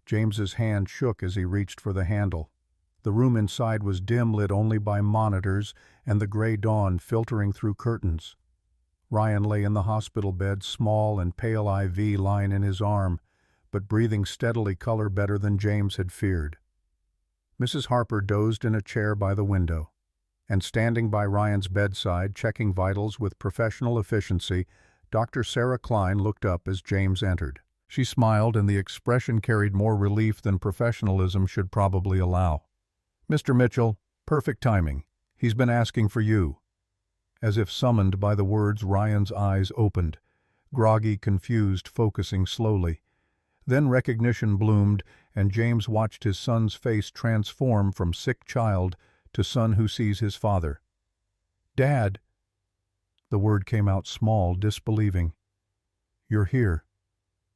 James's hand shook as he reached for the handle. The room inside was dim, lit only by monitors and the gray dawn filtering through curtains. Ryan lay in the hospital bed, small and pale, IV line in his arm. but breathing steadily color better than James had feared. Mrs. Harper dozed in a chair by the window, and standing by Ryan's bedside, checking vitals with professional efficiency, Dr. Sarah Klein looked up as James entered. She smiled, and the expression carried more relief than professionalism should probably allow. "Mr. Mitchell, perfect timing. He's been asking for you." As if summoned by the words, Ryan's eyes opened, groggy, confused, focusing slowly. Then recognition bloomed, and James watched his son's face transform from sick child to son who sees his father. "Dad!" The word came out small, disbelieving. "You're here.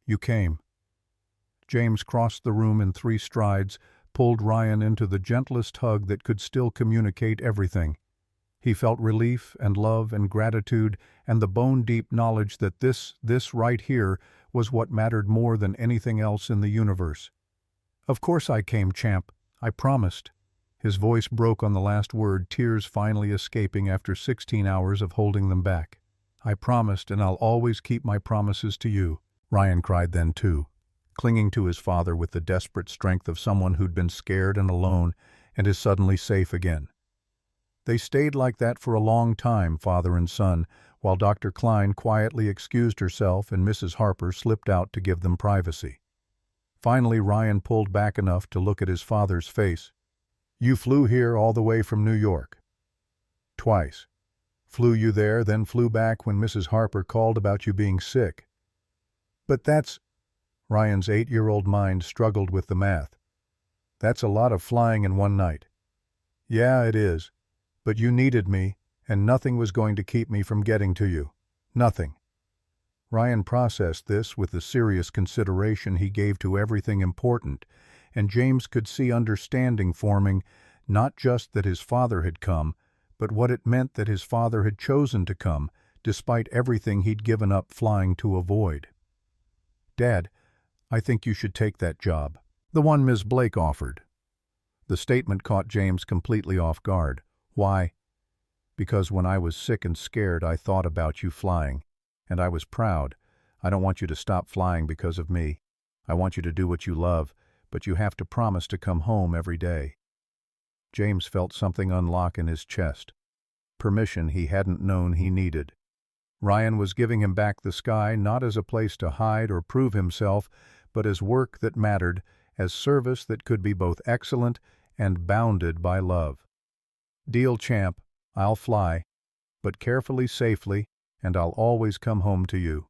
You came." James crossed the room in 3 strides, pulled Ryan into the gentlest hug that could still communicate everything. He felt relief and love and gratitude and the bone-deep knowledge that this right here was what mattered more than anything else in the universe. "Of course I came, champ. I promised." His voice broke on the last word, tears finally escaping after 16 hours of holding them back. "I promised, and I'll always keep my promises to you." Ryan cried then too, clinging to his father with the desperate strength of someone who'd been scared and alone and is suddenly safe again. They stayed like that for a long time, father and son, while Dr. Klein quietly excused herself and Mrs. Harper slipped out to give them privacy. Finally, Ryan pulled back enough to look at his father's face. "You flew here all the way from New York." "Twice. Flew you there, then flew back when Mrs. Harper called about you being sick." "But that's—" Ryan's 8-year-old mind struggled with the math. "That's a lot of flying in one night." "Yeah, it is. But you needed me, and nothing was going to keep me from getting to you. Nothing." Ryan processed this with the serious consideration he gave to everything important, and James could see understanding forming, not just that his father had come, but what it meant that his father had chosen to come, despite everything he'd given up flying to avoid. "Dad, I think you should take that job. The one Ms. Blake offered." The statement caught James completely off guard. "Why?" "Because when I was sick and scared, I thought about you flying. And I was proud. I don't want you to stop flying because of me. I want you to do what you love, but you have to promise to come home every day." James felt something unlock in his chest. Permission he hadn't known he needed. Ryan was giving him back the sky, not as a place to hide or prove himself, but as work that mattered, as service that could be both excellent and bounded by love. "Deal, champ. I'll fly, but carefully, safely, and I'll always come home to you."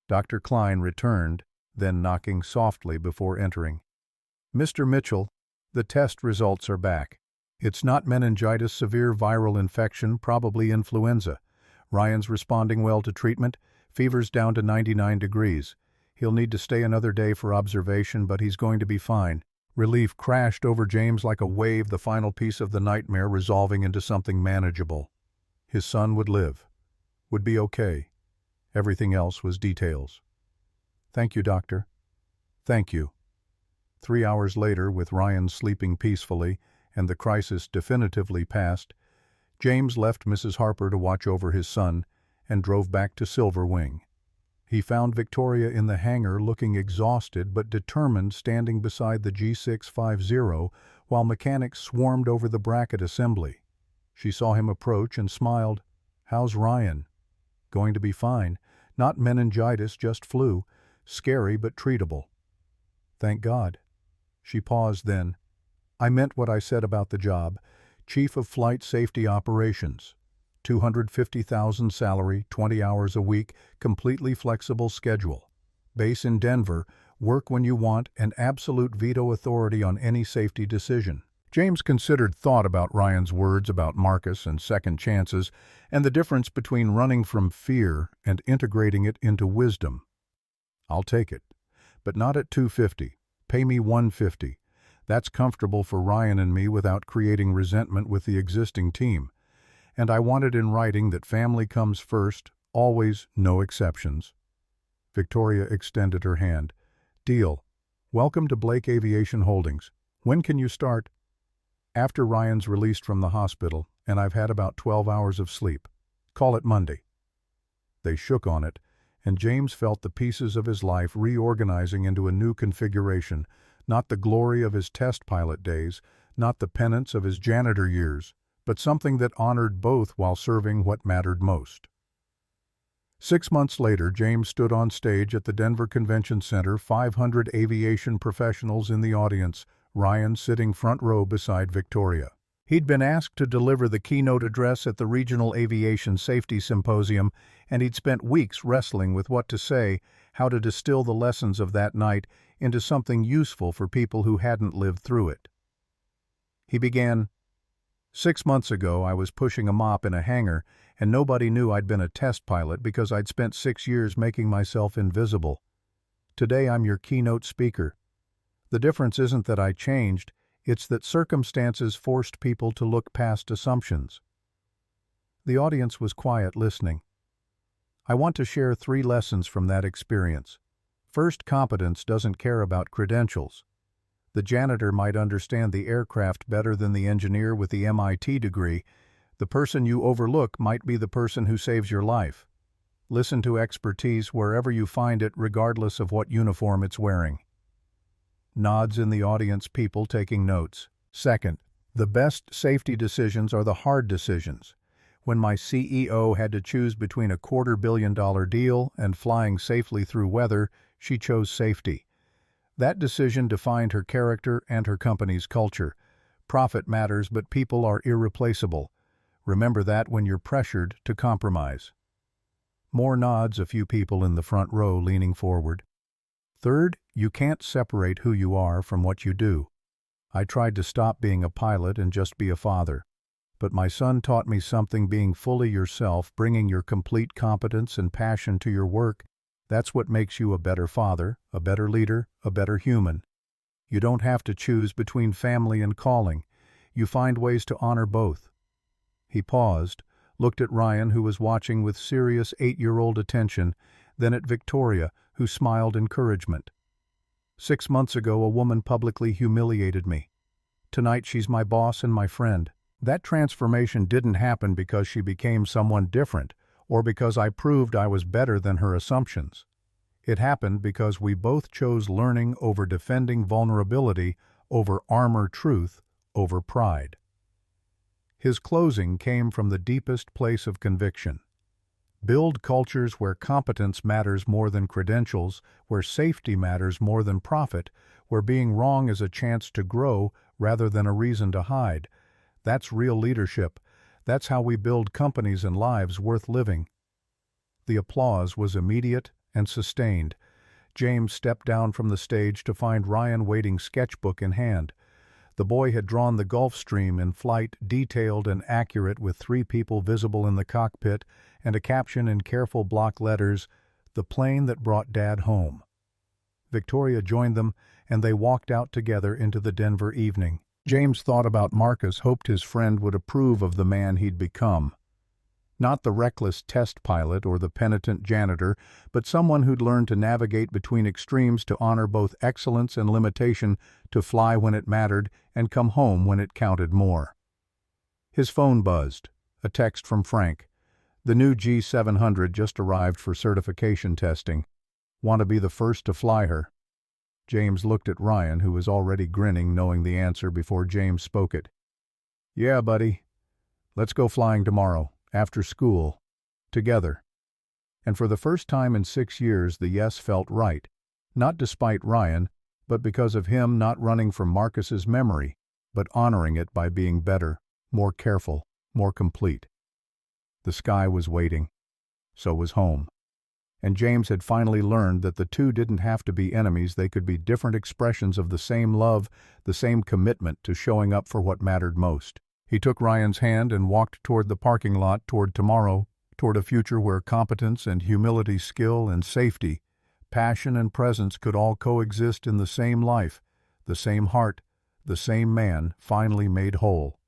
Dr. Klein returned, then knocking softly before entering. "Mr. Mitchell, the test results are back. It's not meningitis, severe viral infection, probably influenza. Ryan's responding well to treatment. Fever's down to 99 degrees. He'll need to stay another day for observation, but he's going to be fine." Relief crashed over James like a wave, the final piece of the nightmare resolving into something manageable. His son would live, would be okay. Everything else was details. "Thank you, doctor." "Thank you." 3 hours later, with Ryan sleeping peacefully and the crisis definitively past, James left Mrs. Harper to watch over his son and drove back to Silver Wing. He found Victoria in the hangar looking exhausted but determined, standing beside the G650 while mechanics swarmed over the bracket assembly. She saw him approach and smiled. "How's Ryan?" "Going to be fine. Not meningitis, just flu. Scary but treatable." "Thank God." She paused then. "I meant what I said about the job. Chief of Flight Safety Operations. 250,000 salary, 20 hours a week, completely flexible schedule. Base in Denver, work when you want, and absolute veto authority on any safety decision." James considered thought about Ryan's words about Marcus and second chances, and the difference between running from fear and integrating it into wisdom. "I'll take it, but not at 250. Pay me 150. That's comfortable for Ryan and me without creating resentment with the existing team. And I want it in writing that family comes first, always, no exceptions." Victoria extended her hand. "Deal. Welcome to Blake Aviation Holdings. When can you start?" "After Ryan's released from the hospital, and I've had about 12 hours of sleep. Call it Monday." They shook on it, and James felt the pieces of his life reorganizing into a new configuration, not the glory of his test pilot days, not the penance of his janitor years, but something that honored both while serving what mattered most. 6 months later, James stood on stage at the Denver Convention Center, 500 aviation professionals in the audience, Ryan sitting front row beside Victoria. He'd been asked to deliver the keynote address at the Regional Aviation Safety Symposium, and he'd spent weeks wrestling with what to say, how to distill the lessons of that night into something useful for people who hadn't lived through it. He began, "6 months ago, I was pushing a mop in a hangar, and nobody knew I'd been a test pilot because I'd spent 6 years making myself invisible. Today, I'm your keynote speaker. The difference isn't that I changed, it's that circumstances forced people to look past assumptions." The audience was quiet, listening. I want to share 3 lessons from that experience. First, competence doesn't care about credentials. The janitor might understand the aircraft better than the engineer with the MIT degree. The person you overlook might be the person who saves your life. Listen to expertise wherever you find it, regardless of what uniform it's wearing. Nods in the audience, people taking notes. Second, the best safety decisions are the hard decisions. When my CEO had to choose between a $250 million deal and flying safely through weather, she chose safety. That decision defined her character and her company's culture. Profit matters, but people are irreplaceable. Remember that when you're pressured to compromise. More nods, a few people in the front row leaning forward. Third, you can't separate who you are from what you do. I tried to stop being a pilot and just be a father. But my son taught me something: being fully yourself, bringing your complete competence and passion to your work. That's what makes you a better father, a better leader, a better human. You don't have to choose between family and calling. You find ways to honor both. He paused, looked at Ryan, who was watching with serious 8-year-old attention, then at Victoria, who smiled encouragement. 6 months ago, a woman publicly humiliated me. Tonight, she's my boss and my friend. That transformation didn't happen because she became someone different, or because I proved I was better than her assumptions. It happened because we both chose learning over defending vulnerability, over armor truth, over pride. His closing came from the deepest place of conviction. Build cultures where competence matters more than credentials, where safety matters more than profit, where being wrong is a chance to grow rather than a reason to hide. That's real leadership. That's how we build companies and lives worth living. The applause was immediate and sustained. James stepped down from the stage to find Ryan waiting, sketchbook in hand. The boy had drawn the Gulf Stream in flight, detailed and accurate, with 3 people visible in the cockpit, and a caption in careful block letters, "The plane that brought Dad home." Victoria joined them, and they walked out together into the Denver evening. James thought about Marcus, hoped his friend would approve of the man he'd become. Not the reckless test pilot or the penitent janitor, but someone who'd learned to navigate between extremes, to honor both excellence and limitation, to fly when it mattered and come home when it counted more. His phone buzzed. A text from Frank. "The new G700 just arrived for certification testing. Want to be the first to fly her?" James looked at Ryan, who was already grinning, knowing the answer before James spoke it. "Yeah, buddy. Let's go flying tomorrow, after school, together." And for the first time in 6 years, the yes felt right, not despite Ryan, but because of him, not running from Marcus's memory, but honoring it by being better, more careful, more complete. The sky was waiting. So was home. And James had finally learned that the two didn't have to be enemies. They could be different expressions of the same love, the same commitment to showing up for what mattered most. He took Ryan's hand and walked toward the parking lot, toward tomorrow, toward a future where competence and humility, skill and safety, passion and presence could all coexist in the same life, the same heart, the same man finally made whole.